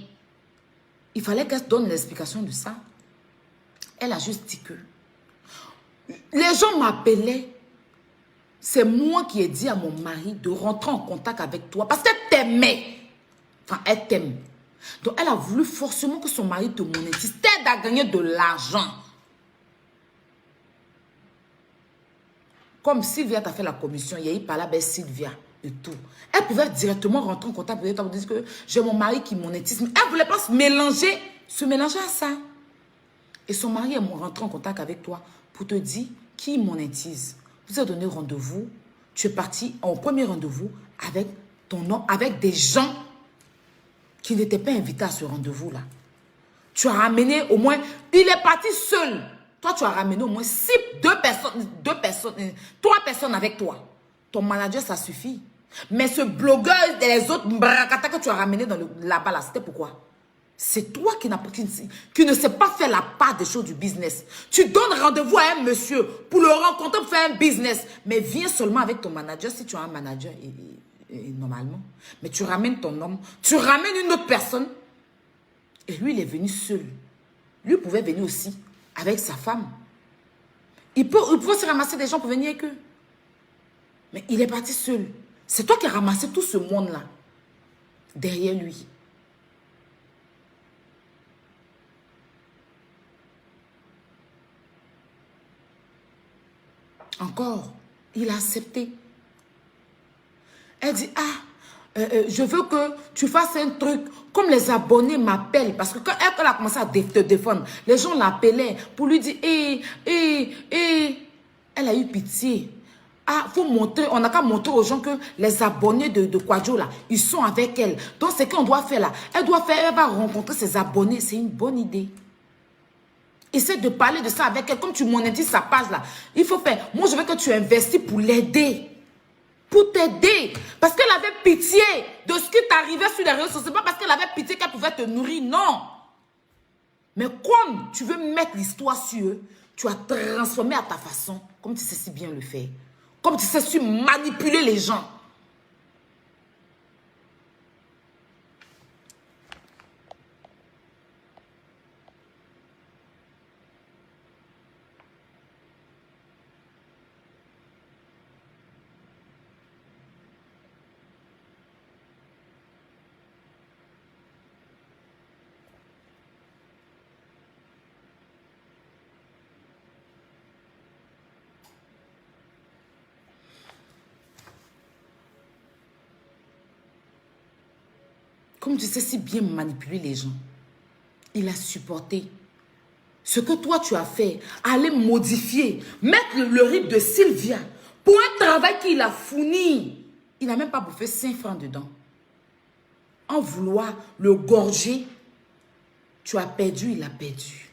Il fallait qu'elle te donne l'explication de ça. Elle a juste dit que les gens m'appelaient. C'est moi qui ai dit à mon mari de rentrer en contact avec toi parce qu'elle t'aimait. Enfin, elle t'aime. Donc, elle a voulu forcément que son mari te monétise, t'aide à gagner de l'argent. Comme Sylvia t'a fait la commission, il y a eu par là, Sylvia et tout. Elle pouvait directement rentrer en contact avec toi pour dire que j'ai mon mari qui monétise. Mais elle ne voulait pas se mélanger à ça. Et son mari est rentré en contact avec toi pour te dire qui monétise. Vous avez donné rendez-vous. Tu es parti en premier rendez-vous avec ton nom, avec des gens qui n'étaient pas invités à ce rendez-vous-là. Tu as ramené au moins... Il est parti seul. Toi, tu as ramené au moins 3 personnes avec toi. Ton manager, ça suffit. Mais ce blogueur et les autres brakata que tu as ramené là-bas, c'était pourquoi? C'est toi qui ne sais pas faire la part des choses du business. Tu donnes rendez-vous à un monsieur pour le rencontrer, pour faire un business. Mais viens seulement avec ton manager si tu as un manager normalement. Mais tu ramènes ton homme, tu ramènes une autre personne. Et lui, il est venu seul. Lui pouvait venir aussi avec sa femme. Il peut se ramasser des gens pour venir avec eux. Mais il est parti seul. C'est toi qui as ramassé tout ce monde-là derrière lui. Encore, il a accepté. Elle dit, je veux que tu fasses un truc comme les abonnés m'appellent. Parce que quand elle a commencé à te défendre, les gens l'appelaient pour lui dire, elle a eu pitié. Ah, faut montrer, on n'a qu'à montrer aux gens que les abonnés de Kwadjo là, ils sont avec elle. Donc, ce qu'on doit faire là, elle va rencontrer ses abonnés. C'est une bonne idée. Essaie de parler de ça avec elle. Comme tu monétises sa page là, il faut faire. Moi, je veux que tu investis pour l'aider. Pour t'aider. Parce qu'elle avait pitié de ce qui t'arrivait sur les réseaux sociaux. Ce n'est pas parce qu'elle avait pitié qu'elle pouvait te nourrir, non. Mais comme tu veux mettre l'histoire sur eux, tu as transformé à ta façon, comme tu sais si bien le faire. Comme tu sais si manipuler les gens. Comme tu sais si bien manipuler les gens, il a supporté. Ce que toi tu as fait, aller modifier, mettre le rythme de Sylvia pour un travail qu'il a fourni. Il n'a même pas bouffé 5 francs dedans. En vouloir le gorger, tu as perdu, il a perdu.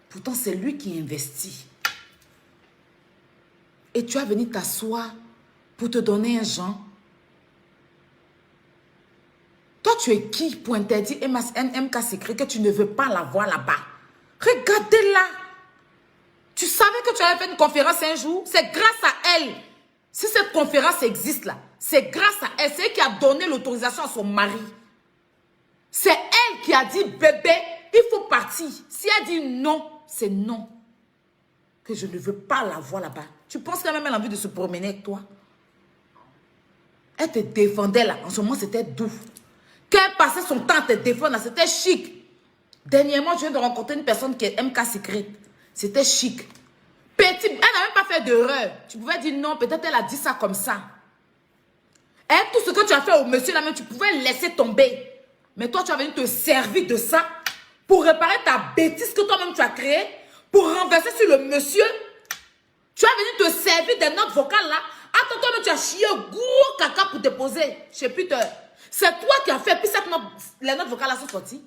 Pourtant, c'est lui qui investit. Et tu as venu t'asseoir pour te donner un genre. Toi, tu es qui pour interdire MK Secret que tu ne veux pas la voir là-bas? Regardez-la. Tu savais que tu avais fait une conférence un jour? C'est grâce à elle. Si cette conférence existe là, c'est grâce à elle. C'est elle qui a donné l'autorisation à son mari. C'est elle qui a dit, bébé, il faut partir. Si elle dit non, c'est non. Que je ne veux pas la voir là-bas. Tu penses qu'elle a même envie de se promener avec toi? Elle te défendait là. En ce moment, c'était doux. Quand elle passait son temps à te défendre là, c'était chic. Dernièrement, je viens de rencontrer une personne qui est MK Secret. C'était chic. Petit, elle n'a même pas fait d'erreur. Tu pouvais dire non, peut-être elle a dit ça comme ça. Et tout ce que tu as fait au monsieur là même, tu pouvais laisser tomber. Mais toi, tu as venu te servir de ça pour réparer ta bêtise que toi-même tu as créée, pour renverser sur le monsieur. Tu as venu te servir des notes vocales là. Attends, toi-même, tu as chié gros caca pour te poser chez Peter. C'est toi qui as fait, puis les notes vocales là sont sorties.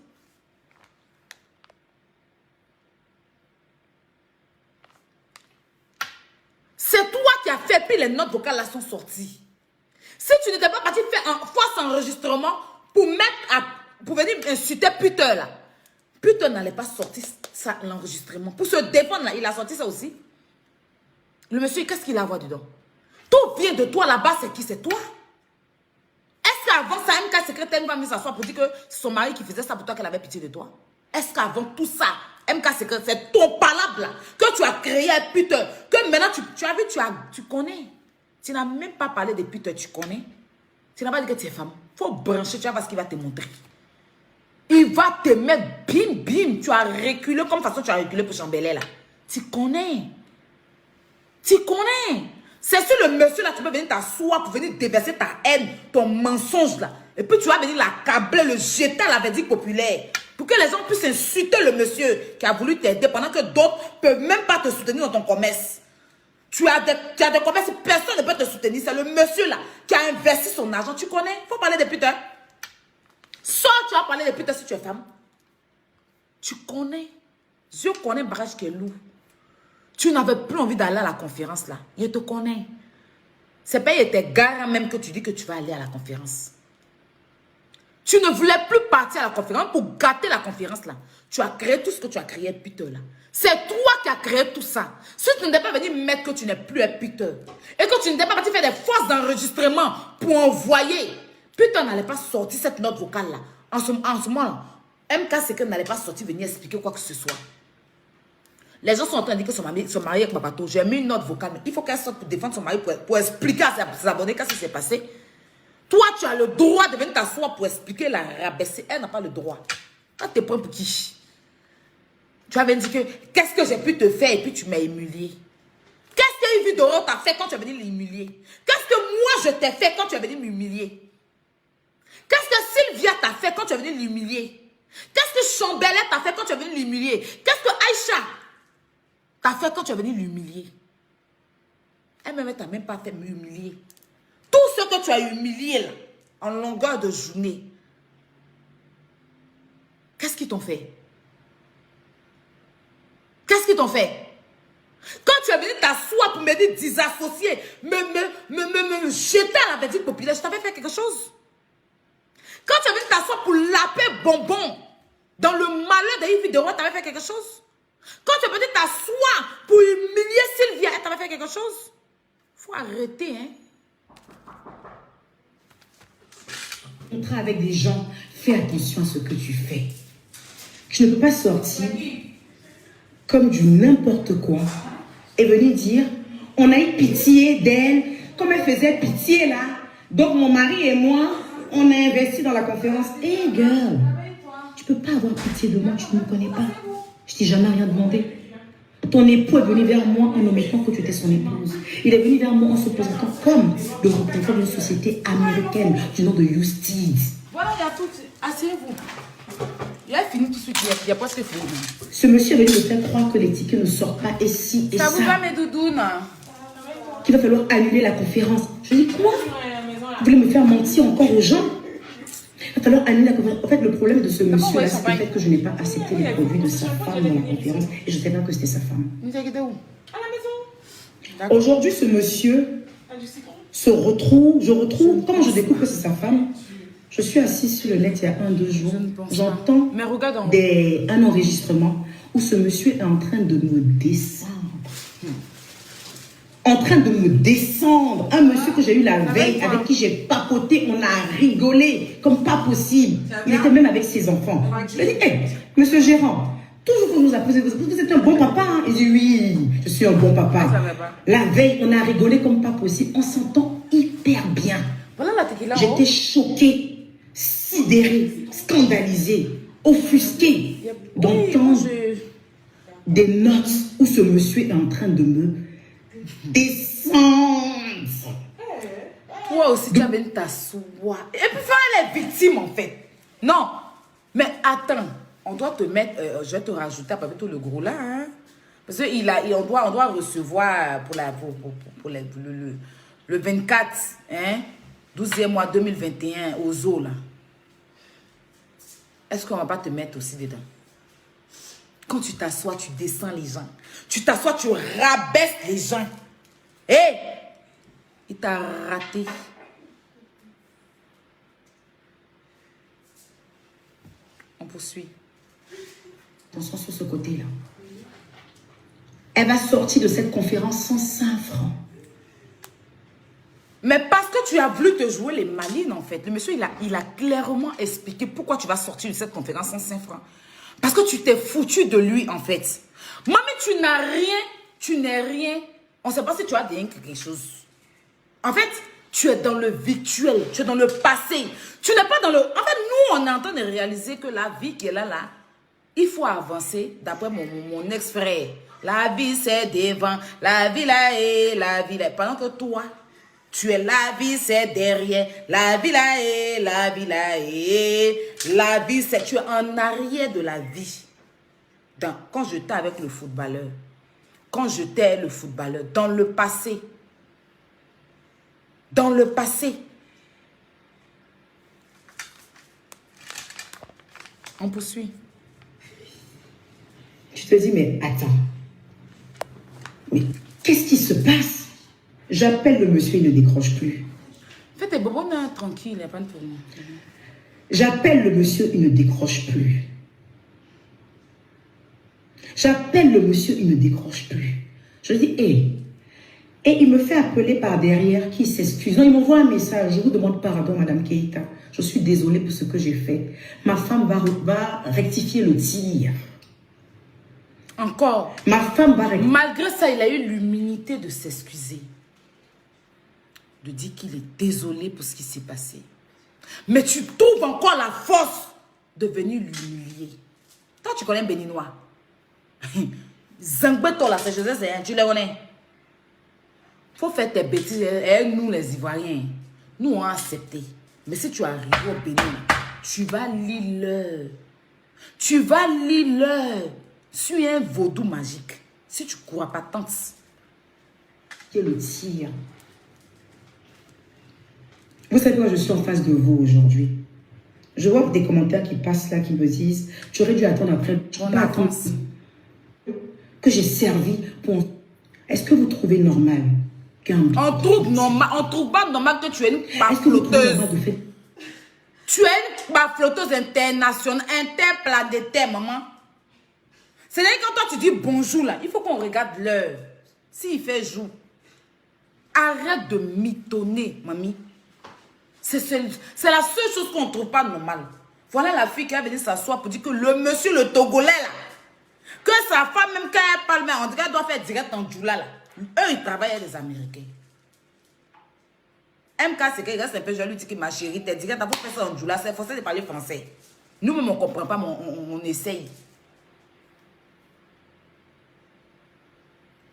C'est toi qui as fait, puis les notes vocales là sont sorties. Si tu n'étais pas parti faire un faux enregistrement pour venir insulter Peter là, Peter n'allait pas sortir l'enregistrement. Pour se défendre là, il a sorti ça aussi. Le monsieur, qu'est-ce qu'il a à voir dedans? Tout vient de toi là-bas, c'est qui? C'est toi. Est-ce qu'avant ça, MK Secret, elle va venir s'asseoir pour dire que c'est son mari qui faisait ça pour toi, qu'elle avait pitié de toi? Est-ce qu'avant tout ça, MK Secret, c'est ton palabre là, que tu as créé à Peter, que maintenant tu as vu, tu connais. Tu n'as même pas parlé de Peter, tu connais. Tu n'as pas dit que tu es femme. Il faut brancher, tu vas voir ce qu'il va te montrer. Il va te mettre bim, bim. Tu as reculé comme façon tu as reculé pour Chambellet là. Tu connais. Tu connais. C'est sur le monsieur là, tu peux venir t'asseoir pour venir déverser ta haine, ton mensonge là. Et puis tu vas venir l'accabler, le jeter à la verdict populaire. Pour que les gens puissent insulter le monsieur qui a voulu t'aider pendant que d'autres ne peuvent même pas te soutenir dans ton commerce. Tu as des commerces, personne ne peut te soutenir. C'est le monsieur là qui a investi son argent. Tu connais? Il faut parler de Peter. Soit tu vas parler de Peter si tu es femme. Tu connais. Je connais Barrage qui est lourd. Tu n'avais plus envie d'aller à la conférence là. Je te connais. C'est pas il était garant même que tu dis que tu vas aller à la conférence. Tu ne voulais plus partir à la conférence pour gâter la conférence là. Tu as créé tout ce que tu as créé, Peter là. C'est toi qui as créé tout ça. Si tu n'étais pas venu mettre que tu n'es plus un Peter et que tu n'étais pas parti faire des fausses enregistrements pour envoyer, Peter n'allait pas sortir cette note vocale là. En ce moment, MK Secret n'allait pas sortir venir expliquer quoi que ce soit. Les gens sont en train de dire que son mari avec Papato, j'ai mis une note vocale, mais il faut qu'elle sorte pour défendre son mari, pour expliquer à ses abonnés qu'est-ce qui s'est passé. Toi, tu as le droit de venir t'asseoir pour expliquer la rabaisser. Elle n'a pas le droit. Quand tu te prends pour qui? Tu as venir dire que qu'est-ce que j'ai pu te faire et puis tu m'as humilié. Qu'est-ce que Yves Doro t'a fait quand tu es venu l'humilier? Qu'est-ce que moi je t'ai fait quand tu es venu m'humilier? Qu'est-ce que Sylvia t'a fait quand tu es venu l'humilier? Qu'est-ce que Chambellet t'a fait quand tu es venu l'humilier? Qu'est-ce que Aïcha t'a fait quand tu es venu l'humilier? Elle-même t'a même pas fait m'humilier. Tout ce que tu as humilié là, en longueur de journée, qu'est-ce qu'ils t'ont fait? Qu'est-ce qu'ils t'ont fait? Quand tu es venu t'asseoir pour me dire disassocier, me jeter à la petite populaire, je t'avais fait quelque chose? Quand tu es venu t'asseoir pour laper bonbon dans le malheur de Yves Doro, tu avais fait quelque chose? Quand tu es venu t'asseoir pour humilier Sylvia, tu avais fait quelque chose? Faut arrêter, hein? Entrer avec des gens, fais attention à ce que tu fais. Tu ne peux pas sortir comme du n'importe quoi et venir dire on a eu pitié d'elle comme elle faisait pitié là. Donc mon mari et moi, on a investi dans la conférence. Hey girl, tu peux pas avoir pitié de moi, tu ne me connais pas. Je t'ai jamais rien demandé. Ton époux est venu vers moi en omettant que tu étais son épouse. Il est venu vers moi en se présentant comme le représentant d'une société américaine du nom de Justice. Voilà, il y a tout. Asseyez-vous. Il a fini tout de suite. Il y a pas ce qu'il faut. Ce monsieur est venu me faire croire que les tickets ne sortent pas et si et ça. Ça vous va, mes doudounes? Qu'il va falloir annuler la conférence. Je dis quoi? Vous voulez me faire mentir encore aux gens? Il va falloir annuler la conférence. En fait, le problème de ce monsieur-là, c'est le fait que je n'ai pas accepté les produits de sa femme dans la conférence et je ne savais pas que c'était sa femme. Vous inquiétez où? À la maison. Aujourd'hui, ce monsieur se retrouve, quand je découvre que c'est sa femme, je suis assise sur le net il y a 1-2 jours, j'entends un enregistrement où ce monsieur est en train de me descendre. En train de me descendre. Un monsieur que j'ai eu la veille, avec qui j'ai papoté, on a rigolé comme pas possible. Il était même avec ses enfants. Je lui ai dit, hey, monsieur Gérard, toujours qu'on nous a posé, vous êtes un bon papa, hein? Il dit, oui, je suis un bon papa. La veille, on a rigolé comme pas possible. On s'entend hyper bien. J'étais choquée, sidérée, scandalisée, offusquée d'entendre des notes où ce monsieur est en train de me descendre. Toi aussi, tu as bien t'asseoir. Et puis, faire les victimes, en fait. Non. Mais attends, on doit te mettre, je vais te rajouter après tout le gros là. Hein? Parce qu'on doit recevoir pour le 24, hein, 12e mois 2021 aux eaux là. Est-ce qu'on va pas te mettre aussi dedans? Quand tu t'assois, tu descends les gens. Tu t'assois, tu rabaisses les gens. Hé! Il t'a raté. On poursuit. Attention sur ce côté-là. Elle va sortir de cette conférence sans 5 francs. Mais parce que tu as voulu te jouer les malines, en fait. Le monsieur, il a clairement expliqué pourquoi tu vas sortir de cette conférence sans 5 francs. Parce que tu t'es foutu de lui, en fait. Maman, tu n'es rien. On ne sait pas si tu as dit quelque chose. En fait, tu es dans le virtuel, tu es dans le passé. Tu n'es pas dans le... En fait, nous, on est en train de réaliser que la vie qui est là, il faut avancer d'après mon ex-frère. La vie, c'est devant. La vie, là, et la vie, là. Pendant que toi, tu es la vie, c'est derrière. La vie, là, et la vie, là, et la vie, c'est... Tu es en arrière de la vie. Quand j'étais avec le footballeur, dans le passé. Dans le passé. On poursuit. Tu te dis, mais attends. Mais qu'est-ce qui se passe? J'appelle le monsieur, il ne décroche plus. Fais tes bobos, tranquille, il n'y a pas de problème. J'appelle le monsieur, il ne décroche plus. J'appelle le monsieur, il ne décroche plus. Je dis, hé. Et il me fait appeler par derrière, qui s'excuse. Non, il m'envoie un message. Je vous demande pardon, Madame Keita. Je suis désolée pour ce que j'ai fait. Ma femme va rectifier le tir. Encore. Ma femme va rectifier. Malgré ça, il a eu l'humilité de s'excuser. De dire qu'il est désolé pour ce qui s'est passé. Mais tu trouves encore la force de venir l'humilier. Toi, tu connais un béninois. Zangbeto là, c'est José, tu le connais. faut faire tes bêtises. Et nous, les Ivoiriens, nous, on a accepté. Mais si tu arrives au Bénin, tu vas lire l'heure. Tu vas lire l'heure. Suis un vaudou magique. Si tu ne crois pas, tente. Qui le tir. Vous savez quoi, je suis en face de vous aujourd'hui. Je vois des commentaires qui passent là, qui me disent, tu aurais dû attendre après. On attend. Que j'ai servi pour... Est-ce que vous trouvez normal qu'un... On trouve pas normal que tu es une baflotteuse. Tu es une baflotteuse internationale, interplanétaire, maman. C'est là quand toi tu dis bonjour là, il faut qu'on regarde l'heure. S'il fait jour. Arrête de mitonner, mamie. C'est la seule chose qu'on ne trouve pas normale. Voilà la fille qui a venu s'asseoir pour dire que le monsieur, le Togolais là, que sa femme, même quand elle parle, mais on dirait qu'elle doit faire direct en djoula là. Eux, ils travaillent avec les Américains. MK, c'est qu'il reste un peu, je lui dis que ma chérie, t'es direct, t'as fait ça en djoula, c'est forcé de parler français. Nous-mêmes, on ne comprend pas, mais on essaye.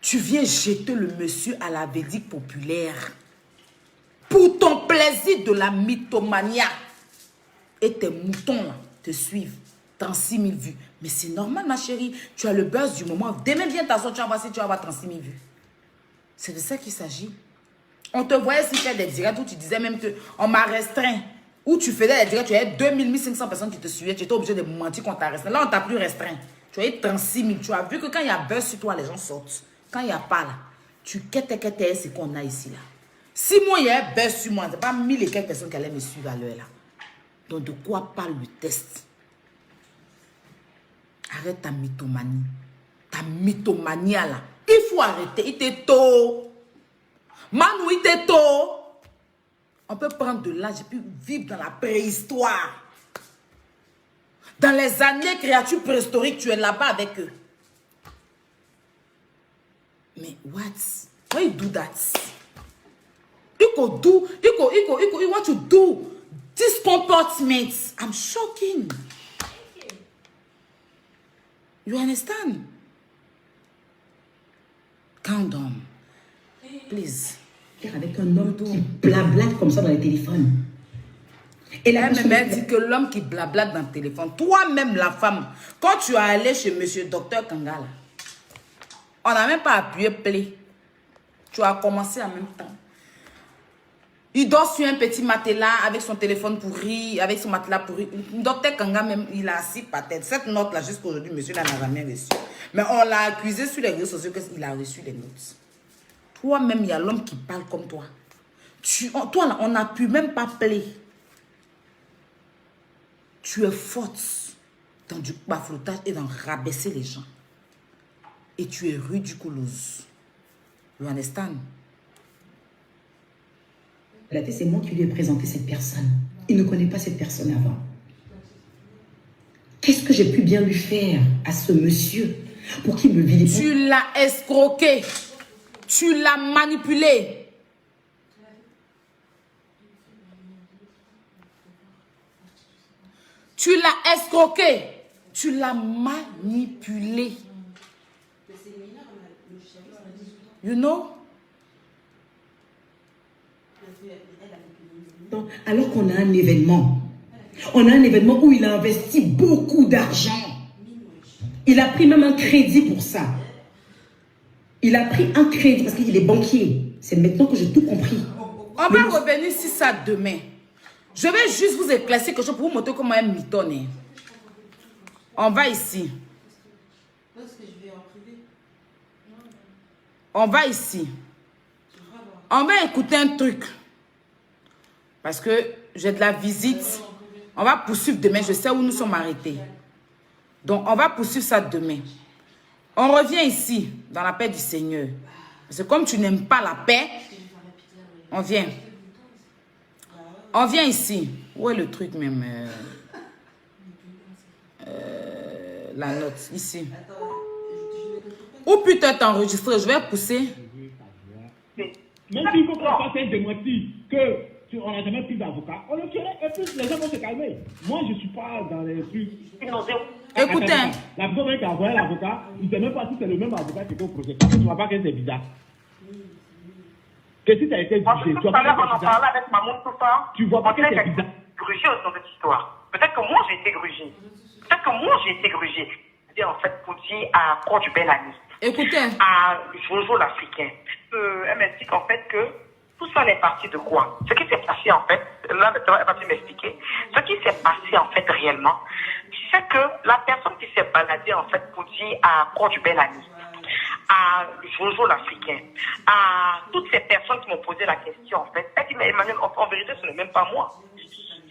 Tu viens jeter le monsieur à la védique populaire. Pour ton plaisir de la mythomania. Et tes moutons là te suivent. 36 000 vues. Mais c'est normal ma chérie. Tu as le buzz du moment. Demain viens t'asseoir, tu vas voir si tu vas avoir 36 000 vues. C'est de ça qu'il s'agit. On te voyait si faire des directs où tu disais même que on m'a restreint. Où tu faisais des directs, tu avais 2500 personnes qui te suivaient. Tu étais obligé de mentir qu'on t'a restreint. Là on t'a plus restreint. Tu as eu 36 000. Tu as vu que quand il y a buzz sur toi, les gens sortent. Quand il n'y a pas là, tu quêtes ce qu'on a ici là. Si moi il y a un buzz sur moi, c'est pas 1000 et quelques personnes qui allaient me suivre à l'heure là. Donc de quoi parle le test? Arrête ta mythomanie. Ta mythomania là. Il faut arrêter. Il t'est tôt. Manou, il t'est tôt. On peut prendre de l'âge et puis vivre dans la préhistoire. Dans les années créatures préhistoriques, tu es là-bas avec eux. Mais what? Why you do that? You want to do this comportment. I'm shocking. You understand? Calm down. Please. Avec un homme qui blablate comme ça dans les téléphones. Et la elle dit que l'homme qui blablate dans le téléphone, toi-même la femme, quand tu es allé chez monsieur docteur Kangala, on n'a même pas appuyé play. Tu as commencé en même temps. Il dort sur un petit matelas avec son téléphone pourri, avec son matelas pourri. Docteur Kanga même, il a assis par tête. Cette note-là, jusqu'à aujourd'hui, monsieur n'a jamais reçu. Mais on l'a accusé sur les réseaux sociaux qu'il a reçu les notes. Toi-même, il y a l'homme qui parle comme toi. Toi, là, on n'appuie même pas play. Tu es forte dans du bafoutage et dans rabaisser les gens. Et tu es ridiculeuse. You understand? C'est moi qui lui ai présenté cette personne. Il ne connaît pas cette personne avant. Qu'est-ce que j'ai pu bien lui faire à ce monsieur pour qu'il me vilifie? Tu l'as escroqué. Tu l'as manipulé. Tu l'as escroqué. Tu l'as manipulé. You know? Alors qu'on a un événement. On a un événement où il a investi beaucoup d'argent. Il a pris même un crédit pour ça. Il a pris un crédit parce qu'il est banquier. C'est maintenant que j'ai tout compris. On va revenir sur ça demain. Je vais juste vous éclaircir quelque chose pour vous montrer comment elle mitonne. On va ici. On va ici. On va écouter un truc. Parce que j'ai de la visite. On va poursuivre demain. Je sais où nous sommes arrêtés. Donc, on va poursuivre ça demain. On revient ici, dans la paix du Seigneur. Parce que comme tu n'aimes pas la paix, on vient. On vient ici. Où est le truc même? La note, ici. Ou putain t'enregistrer, je vais pousser. Même s'il faut qu'on fasse un démenti qu'on n'a jamais pris d'avocat, on le ferait et plus les gens vont se calmer. Moi, je ne suis pas dans les trucs. Écoutez. La personne qui a envoyé l'avocat, il ne sait même pas si c'est le même avocat qui est au procès. Parce que tu ne vois pas que c'est bizarre. que si tu as été Parce que jugé, tout à l'heure, on en parlait avec Mamoun, tout ça. Tu vois pas que peut-être c'est qu'elle bizarre. est grugée dans cette histoire. Peut-être que moi, j'ai été grugée. Peut-être que moi, j'ai été grugée. C'est en fait pour dire à Coach Bellani, Écoutez. à Jojo l'Africain. Elle m'explique en fait que tout ça est parti de quoi? Ce qui s'est passé en fait, là maintenant elle va m'expliquer, ce qui s'est passé en fait réellement, c'est que la personne qui s'est baladée en fait pour dire à Coach Bellani, à Jojo l'Africain, à toutes ces personnes qui m'ont posé la question en fait, elle dit mais Emmanuel, en vérité ce n'est même pas moi.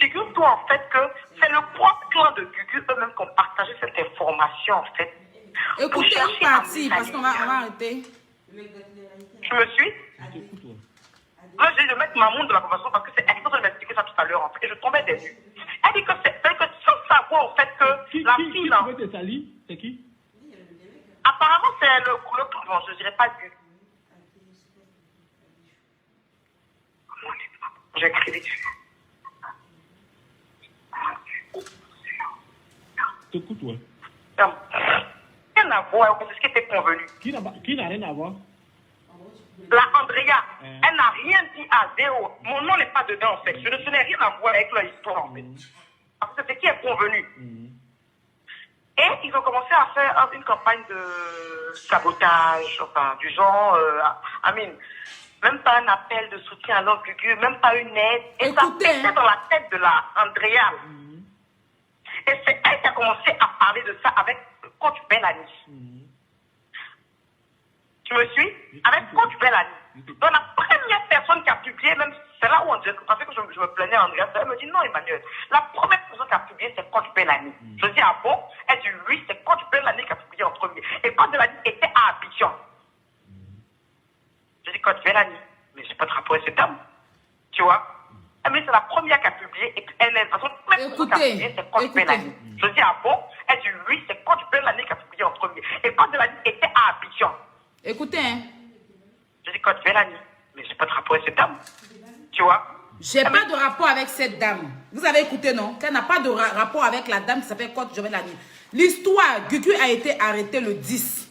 Figure-toi en fait que c'est le propre clan de Gugu eux-mêmes qui ont partagé cette information en fait. Écoutez une partie parce qu'on va arrêter. Tu me suis? Là, j'ai dit de mettre Mamoun de la conversation parce que c'est elle qui m'a expliqué ça tout à l'heure en fait. Et je tombais des nues. Elle dit que c'est que sans savoir en fait que la fille là. Qui veut te salir? C'est qui? Apparemment c'est le bon, je dirais pas Gugu. J'ai écrit dessus. T'écoutes, ouais. Rien à voir, c'est ce qui était convenu. Qui n'a rien à voir? La Andrea, elle n'a rien dit à zéro. Mon nom n'est pas dedans en fait. Je n'ai rien à voir avec leur histoire en fait. Parce que c'est ce qui est convenu. Et ils ont commencé à faire une campagne de sabotage, enfin, du genre, Amine, même pas un appel de soutien à l'homme Gugu, même pas une aide. Et ça pétait dans la tête de la Andrea. Et c'est elle qui a commencé à parler de ça avec Coach Bellani. Tu me suis? Avec Coach Bellani. Donc la première personne qui a publié, même c'est là où on dirait que je me plaignais à Andrea, elle me dit non Emmanuel, la première personne qui a publié c'est Coach Bellani. Je dis ah bon? Elle dit oui, c'est Coach Bellani qui a publié en premier. Et Coach Bellani était à Abidjan. Je dis Coach Bellani, mais j'ai pas de rapport avec cet homme. Tu vois? Mais c'est la première qui a publié et elle est la première personne qui a publié c'est Coach Bellani. Je dis ah bon? Elle dit oui, c'est Coach Bellani qui a publié en premier. Et Coach Bellani était à Abidjan. Écoutez, hein. Je dis Coach Bellani, mais j'ai pas de rapport avec cette dame. Tu vois? J'ai pas de rapport avec cette dame. Vous avez écouté, non? Qu'elle n'a pas de rapport avec la dame qui s'appelle Coach Bellani. L'histoire, Gugu a été arrêté le 10.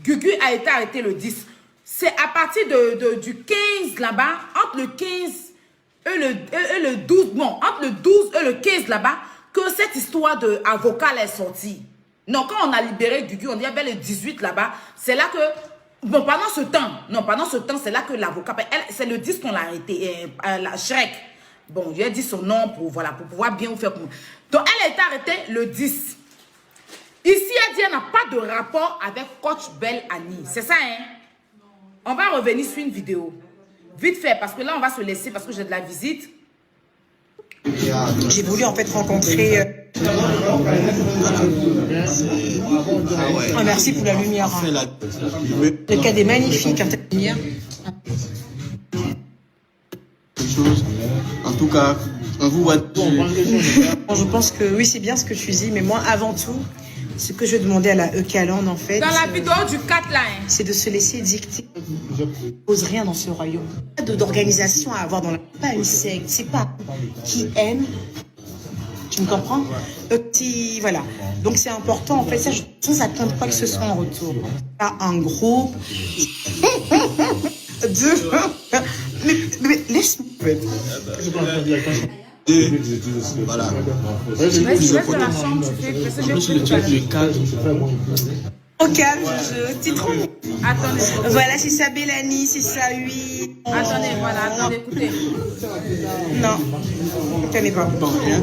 Gugu a été arrêté le 10. C'est à partir du 15 là-bas, entre le 15 et le 12, non, entre le 12 et le 15 là-bas, que cette histoire d'avocat est sortie. Non, quand on a libéré Gugu, on y avait le 18 là-bas, c'est là que, bon, pendant ce temps, c'est là que l'avocat, c'est le 10 qu'on l'a arrêté, la Shrek. Bon, je lui ai dit son nom pour, voilà, pour pouvoir bien vous faire comprendre. Donc, elle a été arrêtée le 10. Ici, elle dit qu'elle n'a pas de rapport avec Coach Bellani. C'est ça, hein? On va revenir sur une vidéo. Vite fait, parce que là, on va se laisser parce que j'ai de la visite. J'ai voulu en fait rencontrer... Oh, merci pour la lumière. Le cadre est magnifique, hein, cette lumière. En tout cas, on vous voit. Je pense que oui, c'est bien ce que tu dis, mais moi, avant tout, ce que je demandais à la Eucaland, en fait... Dans la vidéo du 4, là, hein. C'est de se laisser dicter. Il ne pose rien dans ce royaume. Pas d'organisation à avoir dans la... Pas une secte, c'est pas qui aime. Tu me comprends? Petit, voilà. Donc c'est important, en fait, ça, sans attendre quoi que ce soit en retour. Pas un groupe. Mais laisse-moi. Voilà. Tu restes dans la chambre, tu fais... En plus, le truc, le cadre. Au calme, c'est trop. Attendez. Voilà, c'est ça Bellani, c'est ça, oui. Attendez, voilà, attendez, écoutez. Non, je ne connais pas. Bon, rien.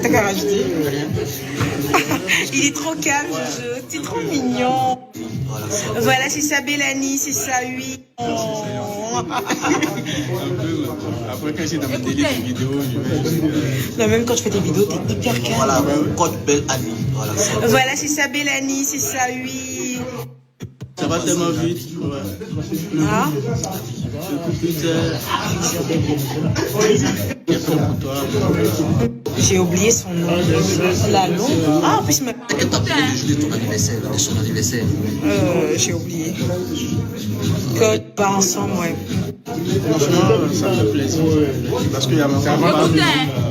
T'as qu'à rajouter. Il est trop calme, Jojo. C'est trop mignon. Voilà, c'est ça Bellani, c'est ça, oui. Après, quand j'ai dans mes délires de vidéos, Non, même quand je fais des vidéos, t'es hyper calme. voilà, Coach Bellani. Voilà, c'est ça Bellani, c'est ça, oui. Ça va tellement vite. Ouais. Ah. J'ai oublié son nom. La longue. Ah, en plus, Ton anniversaire, son anniversaire. j'ai oublié. Que pas ensemble, ouais. Franchement, ça me fait plaisir. Parce qu'il y a ma femme. Écoutez,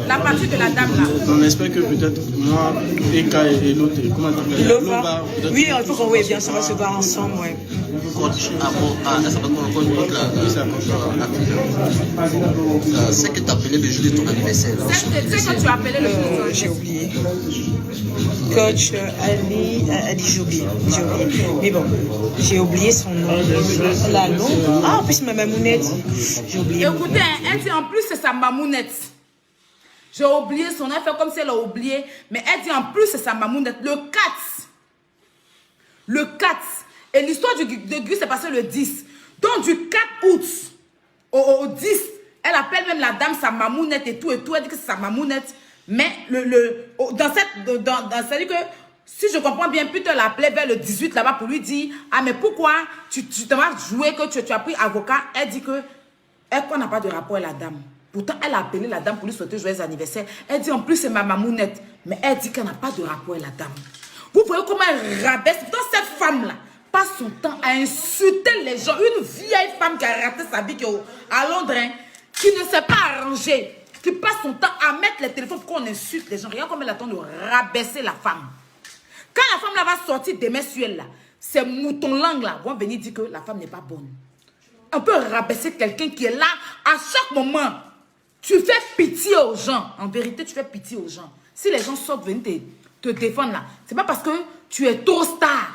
La partie de la dame là. On espère que peut-être moi, Eka et l'autre, comment t'appelles? Lova. Oui, il faut qu'on bien sûr, on va se voir ensemble, ouais. C'est que tu appelais le jour de ton anniversaire. C'est que tu as appelé le jour. J'ai oublié. Coach Ali, j'ai oublié. Mais bon, j'ai oublié son nom. La longue. Ah, en plus, ma mamounette. J'ai oublié. Écoutez, elle dit en plus c'est sa mamounette. J'ai oublié son nom, elle fait comme si elle a oublié. Mais elle dit en plus c'est sa mamounette. Le 4. Le 4. Et l'histoire de Guy s'est passée le 10. Donc du 4 août au 10, elle appelle même la dame sa mamounette et tout. Elle dit que c'est sa mamounette. Mais c'est-à-dire que si je comprends bien, Peter l'appelait vers le 18 là-bas pour lui dire ah mais pourquoi tu te vas jouer que tu as pris avocat. Elle dit que elle n'a pas de rapport avec la dame. Pourtant elle a appelé la dame pour lui souhaiter joyeux anniversaire. Elle dit en plus c'est ma mamounette. Mais elle dit qu'elle n'a pas de rapport avec la dame. Vous voyez comment elle rabaisse. Pourtant cette femme là passe son temps à insulter les gens. Une vieille femme qui a raté sa vie à Londres, hein, qui ne s'est pas arrangée, qui passe son temps à mettre les téléphones pour qu'on insulte les gens. Regarde comme elle attend de rabaisser la femme. Quand la femme là va sortir des mains sur elle là, ces moutons langues là vont venir dire que la femme n'est pas bonne. On peut rabaisser quelqu'un qui est là à chaque moment. Tu fais pitié aux gens. En vérité, tu fais pitié aux gens. Si les gens sortent venir te défendre là, c'est pas parce que tu es trop star.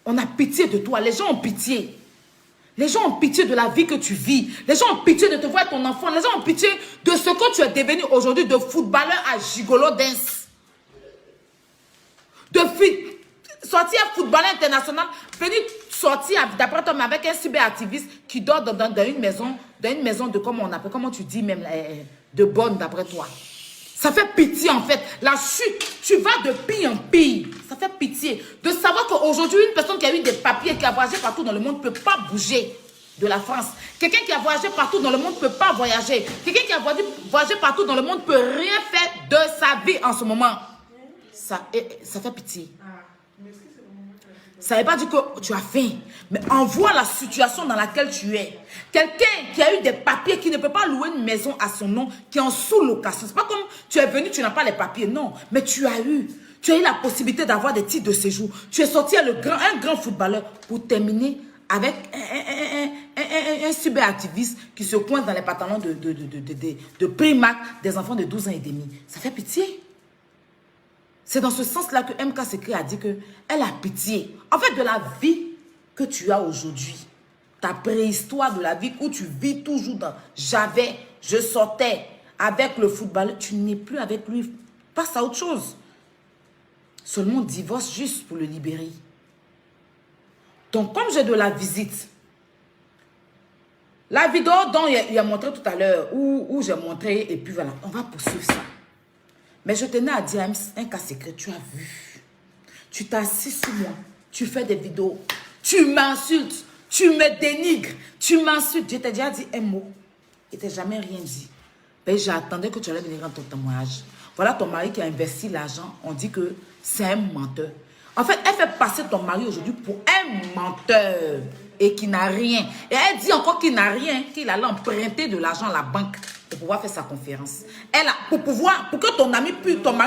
On a pitié de toi. Les gens ont pitié. Les gens ont pitié de la vie que tu vis. Les gens ont pitié de te voir ton enfant. Les gens ont pitié de ce que tu es devenu aujourd'hui, de footballeur à gigolo dance. De sortir footballeur international, venir sortir d'après toi avec un cyberactiviste qui dort dans une maison de comment on appelle, comment tu dis même, de bonne d'après toi. Ça fait pitié en fait. La chute, tu vas de pire en pire. Ça fait pitié. De savoir qu'aujourd'hui, une personne qui a eu des papiers, qui a voyagé partout dans le monde, ne peut pas bouger de la France. Quelqu'un qui a voyagé partout dans le monde ne peut pas voyager. Quelqu'un qui a voyagé partout dans le monde ne peut rien faire de sa vie en ce moment. Ça fait pitié. Ça ne veut pas dire que tu as faim, mais envoie la situation dans laquelle tu es. Quelqu'un qui a eu des papiers, qui ne peut pas louer une maison à son nom, qui est en sous-location. Ce n'est pas comme tu es venu, tu n'as pas les papiers. Non, mais tu as eu la possibilité d'avoir des titres de séjour. Tu es sorti à un grand footballeur pour terminer avec un cyberactiviste qui se coince dans les pantalons de Primac des enfants de 12 ans et demi. Ça fait pitié. C'est dans ce sens-là que MK Secret a dit qu'elle a pitié. En fait, de la vie que tu as aujourd'hui. Ta préhistoire de la vie où tu vis toujours dans... Je sortais avec le footballeur. Tu n'es plus avec lui. Passe à autre chose. Seulement divorce juste pour le libérer. Donc, comme j'ai de la visite, la vidéo dont il a montré tout à l'heure, où j'ai montré, et puis voilà, on va poursuivre ça. Mais je tenais à dire un cas secret, tu as vu. Tu t'es assis sur moi, tu fais des vidéos, tu m'insultes, tu me dénigres, tu m'insultes. Je t'ai déjà dit un mot, il ne t'a jamais rien dit. Ben, j'attendais que tu allais venir rendre ton témoignage. Voilà ton mari qui a investi l'argent, on dit que c'est un menteur. En fait, elle fait passer ton mari aujourd'hui pour un menteur et qui n'a rien. Et elle dit encore qu'il n'a rien, qu'il allait emprunter de l'argent à la banque pour pouvoir faire sa conférence. Pour que ton mari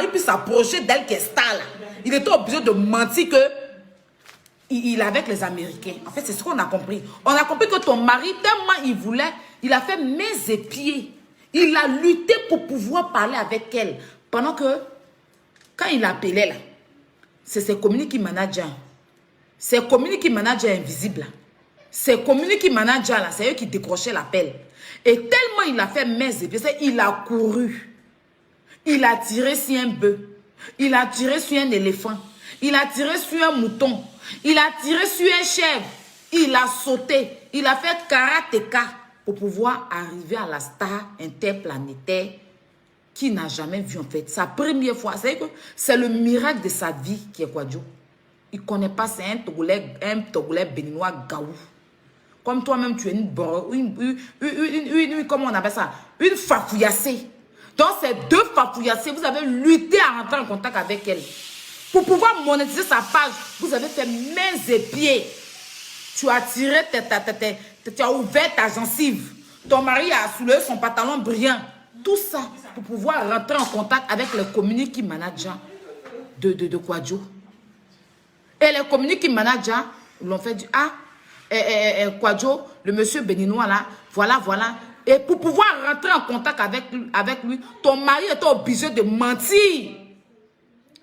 puisse s'approcher d'elle qui est star là, il était obligé de mentir que il est avec les Américains. En fait, c'est ce qu'on a compris. On a compris que ton mari, tellement il voulait, il a fait mains et pieds. Il a lutté pour pouvoir parler avec elle. Pendant que, quand il appelait là, c'est ses community managers. Ses community managers invisibles. Ses community managers là, c'est eux qui décrochaient l'appel. Et tellement il a fait mains et pieds, il a couru. Il a tiré sur un bœuf. Il a tiré sur un éléphant. Il a tiré sur un mouton. Il a tiré sur un chèvre. Il a sauté. Il a fait karatéka pour pouvoir arriver à la star interplanétaire qu'il n'a jamais vu en fait. Sa première fois. C'est le miracle de sa vie qui est Kwadjo. Il ne connaît pas, c'est un Togolais béninois gaou. Comme toi-même, tu es comment on appelle ça? Une fafouillassée. Donc, ces deux fafouillassées, vous avez lutté à rentrer en contact avec elle. Pour pouvoir monétiser sa page, vous avez fait mains et pieds. Tu as tiré, tu as ouvert ta gencive. Ton mari a soulevé son pantalon brillant. Tout ça pour pouvoir rentrer en contact avec le community manager de Kwadjo. Et les community managers l'ont fait du Kwadjo, le monsieur béninois là, voilà. Et pour pouvoir rentrer en contact avec lui, ton mari était obligé de mentir.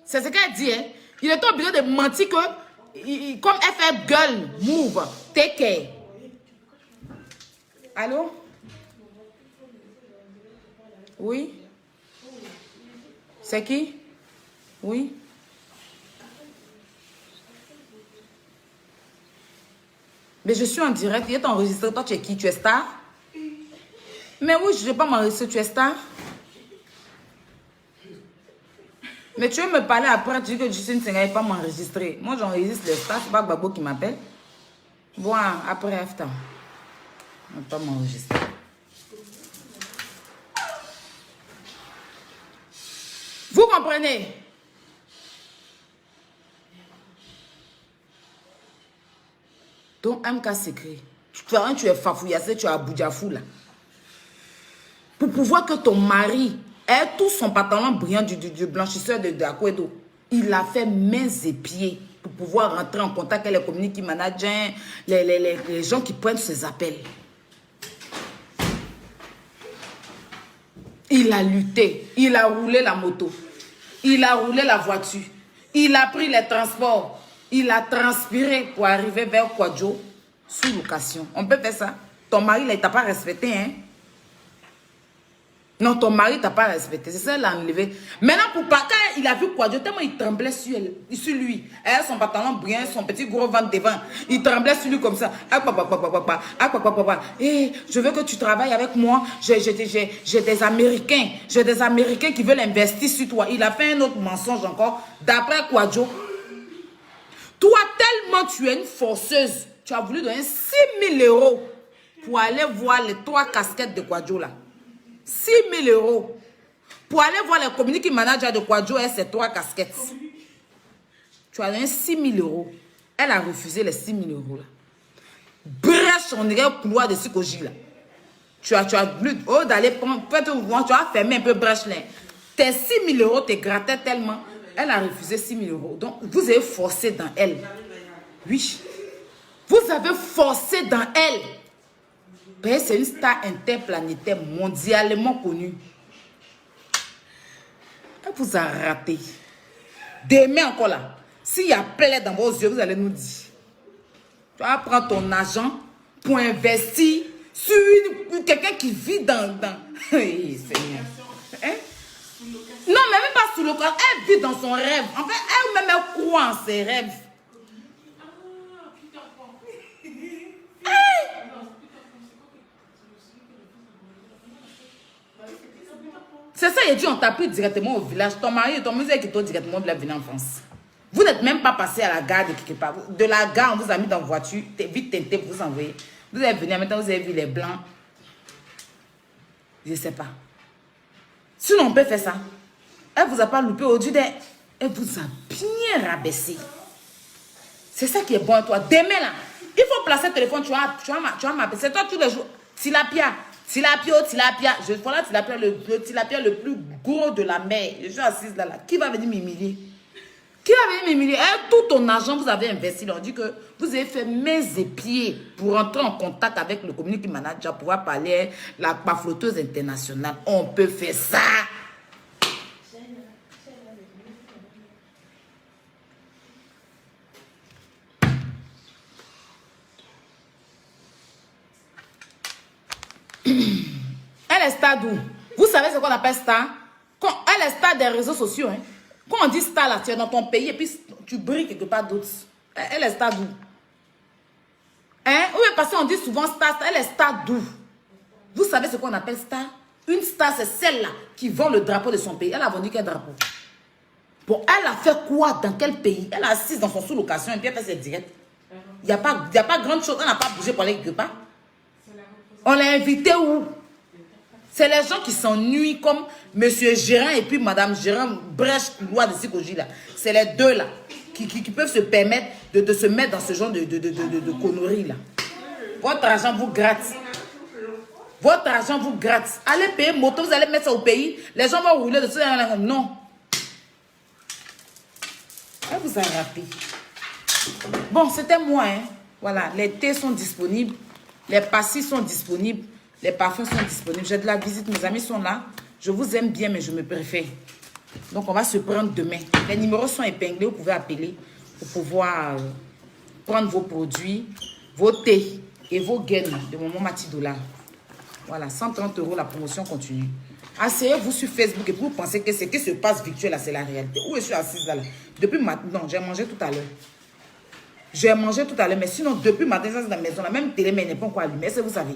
C'est ce qu'elle dit, hein. Il était obligé de mentir que, comme elle fait gueule, move, take care. Allô? Oui? C'est qui? Oui? Mais je suis en direct, il est enregistré. Toi, tu es qui? Tu es star? Mais oui, je ne vais pas m'enregistrer, tu es star. Mais tu veux me parler après, tu dis que Justine Senga n'est pas m'enregistrer. Moi, j'enregistre les stars, c'est pas Gbagbo qui m'appelle. Bon, après, after. On ne va pas m'enregistrer. Vous comprenez? Donc, MK s'écrit. Tu es fafouillassé, tu es à Boudjafou là. Pour pouvoir que ton mari ait tout son pantalon brillant du blanchisseur de Akwedo, il a fait mains et pieds pour pouvoir rentrer en contact avec les community managers, les gens qui prennent ses appels. Il a lutté, il a roulé la moto, il a roulé la voiture, il a pris les transports, il a transpiré pour arriver vers Kwadjo sous location. On peut faire ça. Ton mari, là, il t'a pas respecté, hein? Non, ton mari t'a pas respecté. C'est ça, il l'a enlevé. Maintenant, pour pas, quand il a vu Kwadjo, tellement il tremblait sur lui. Elle, son pantalon brillant, son petit gros ventre devant. Il tremblait sur lui comme ça. Et je veux que tu travailles avec moi. J'ai des Américains. J'ai des Américains qui veulent investir sur toi. Il a fait un autre mensonge encore. D'après Kwadjo. Toi, tellement tu es une forceuse. Tu as voulu donner 6 000 € pour aller voir les 3 casquettes de Kwadjo là. 6 000 € pour aller voir les community managers de Kwadjo et ces 3 casquettes. Tu as donné 6 000 €. Elle a refusé les 6 000 € là. Brèche, on dirait au couloir de Sikoji là. Tu as voulu, d'aller prendre, peut-être tu as fermé un peu brèche là. Tes 6 000 € te grattaient tellement. Elle a refusé 6 000 €. Donc, vous avez forcé dans elle. Oui. Vous avez forcé dans elle. C'est une star interplanétaire mondialement connue. Elle vous a raté. Demain encore là, s'il y a plaie dans vos yeux, vous allez nous dire. Tu vas prendre ton argent pour investir sur quelqu'un qui vit dans... Hey, Seigneur. Hein? Non, mais même pas sous le corps. Elle vit dans son rêve. En fait, elle-même, elle croit en ses rêves. C'est ça, il dit, on t'a pris directement au village. Ton mari et ton musée qui t'ont directement de la venir en France. Vous n'êtes même pas passé à la gare de quelque part. De la gare, on vous a mis dans la voiture. Vite tenté pour vous envoyer. Vous êtes venu, maintenant vous avez vu les blancs. Je ne sais pas. Sinon, on peut faire ça. Elle vous a pas loupé au Dieu. Elle vous a bien rabaissé. C'est ça qui est bon à toi. Demain là, il faut placer le téléphone. Tu vas m'appeler. C'est toi tous les jours. Tilapia. Voilà le tilapia le plus gros de la mer. Je suis assise là. Qui va venir m'humilier? Qui va venir m'humilier? Tout ton argent, vous avez investi. On dit que vous avez fait mains et pieds pour entrer en contact avec le community manager, pour pouvoir parler la flotteuse internationale. On peut faire ça. Elle est star d'où? Vous savez ce qu'on appelle star? Elle est star des réseaux sociaux. Hein? Quand on dit star là, tu es dans ton pays et puis tu brilles quelque part d'autre. Elle est star d'où? Hein? Oui, parce qu'on dit souvent star, elle est star d'où? Vous savez ce qu'on appelle star? Une star, c'est celle-là qui vend le drapeau de son pays. Elle a vendu quel drapeau? Bon, elle a fait quoi? Dans quel pays? Elle est assise dans son sous-location et puis elle fait ses directs. Il n'y a pas grande chose. Elle n'a pas bougé pour aller quelque part. On l'a invité où? C'est les gens qui s'ennuient comme Monsieur Gérard et puis Madame Gérard, brèche loi de Sikoji là. C'est les deux là qui peuvent se permettre de se mettre dans ce genre de conneries là. Votre argent vous gratte. Votre argent vous gratte. Allez payer moto, vous allez mettre ça au pays. Les gens vont rouler dessus. Non. Elle vous a rappelé. Bon, c'était moi. Hein. Voilà, les thés sont disponibles. Les pastilles sont disponibles. Les parfums sont disponibles. J'ai de la visite. Mes amis sont là. Je vous aime bien, mais je me préfère. Donc, on va se prendre demain. Les numéros sont épinglés. Vous pouvez appeler pour pouvoir prendre vos produits, vos thés et vos gaines de Maman Matidola. Voilà, 130 €, la promotion continue. Asseyez-vous sur Facebook et vous pensez que ce qui se passe virtuel, là, c'est la réalité. Où je suis assise là? Depuis maintenant, j'ai mangé tout à l'heure. J'ai mangé tout à l'heure, mais sinon, depuis matin, ça c'est dans la maison. La même télé, mais elle n'est pas encore allumée. Est-ce que vous savez?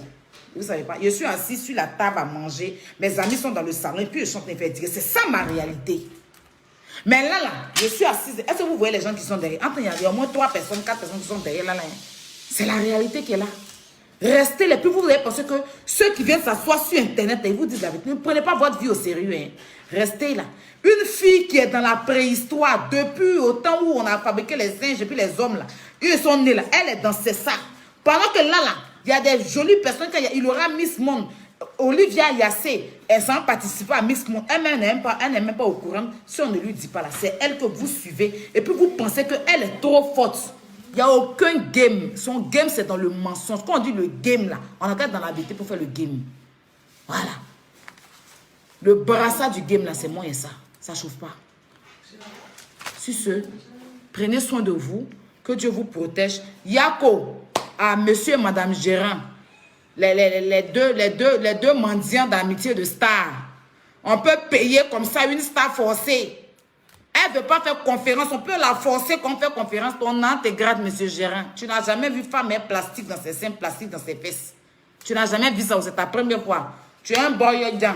Vous ne savez pas. Je suis assise sur la table à manger. Mes amis sont dans le salon et puis je chante les faire dire. C'est ça ma réalité. Mais là, je suis assise. Est-ce que vous voyez les gens qui sont derrière? Enfin, il y a au moins 3 personnes, 4 personnes qui sont derrière là. C'est la réalité qui est là. Restez les plus. Vous allez penser que ceux qui viennent s'asseoir sur Internet, ils vous disent la vérité. Ne prenez pas votre vie au sérieux. Hein. Restez là. Une fille qui est dans la préhistoire, depuis au temps où on a fabriqué les singes et puis les hommes là, ils sont nés là. Elle est dans ces sacs. Pendant que là, il y a des jolies personnes. Il aura Miss Monde. Olivia Yassé, elle s'en participe à Miss Monde. Elle n'est même pas au courant. Si on ne lui dit pas là, c'est elle que vous suivez. Et puis vous pensez qu'elle est trop forte. Il n'y a aucun game. Son game, c'est dans le mensonge. Quand on dit le game là, on regarde dans la vérité pour faire le game. Voilà. Le brassard du game là, c'est moi et ça. Ça ne chauffe pas. Sur ce, prenez soin de vous. Que Dieu vous protège. Yako, à monsieur et madame Gérant, les deux mendiants d'amitié de star. On peut payer comme ça une star forcée. Elle ne veut pas faire conférence. On peut la forcer qu'on fait conférence. Ton nom te grade, monsieur Gérant. Tu n'as jamais vu femme et plastique dans ses seins, plastique dans ses fesses. Tu n'as jamais vu ça. C'est ta première fois. Tu es un boy young.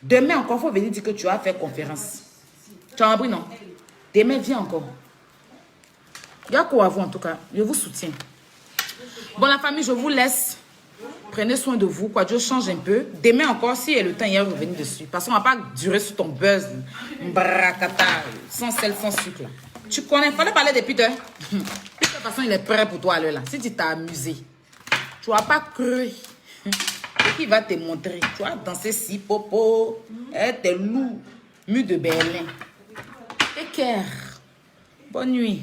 Demain encore, il faut venir dire que tu as fait conférence. Tu as compris, non? Demain, viens encore. Il y a quoi à vous en tout cas. Je vous soutiens. Bon, la famille, je vous laisse. Prenez soin de vous. Quoi, Dieu change un peu. Demain encore, si il y a le temps, il y a revenir dessus. Parce qu'on ne va pas durer sur ton buzz. Bracata. Sans sel, sans sucre. Là. Tu connais. Il fallait parler de Peter. De toute façon, il est prêt pour toi à l'heure là. Si tu t'es amusé, tu ne vas pas cru. Et qui va te montrer. Tu vas danser si popo. T'es loup. Mue de Berlin. Take care. Bonne nuit.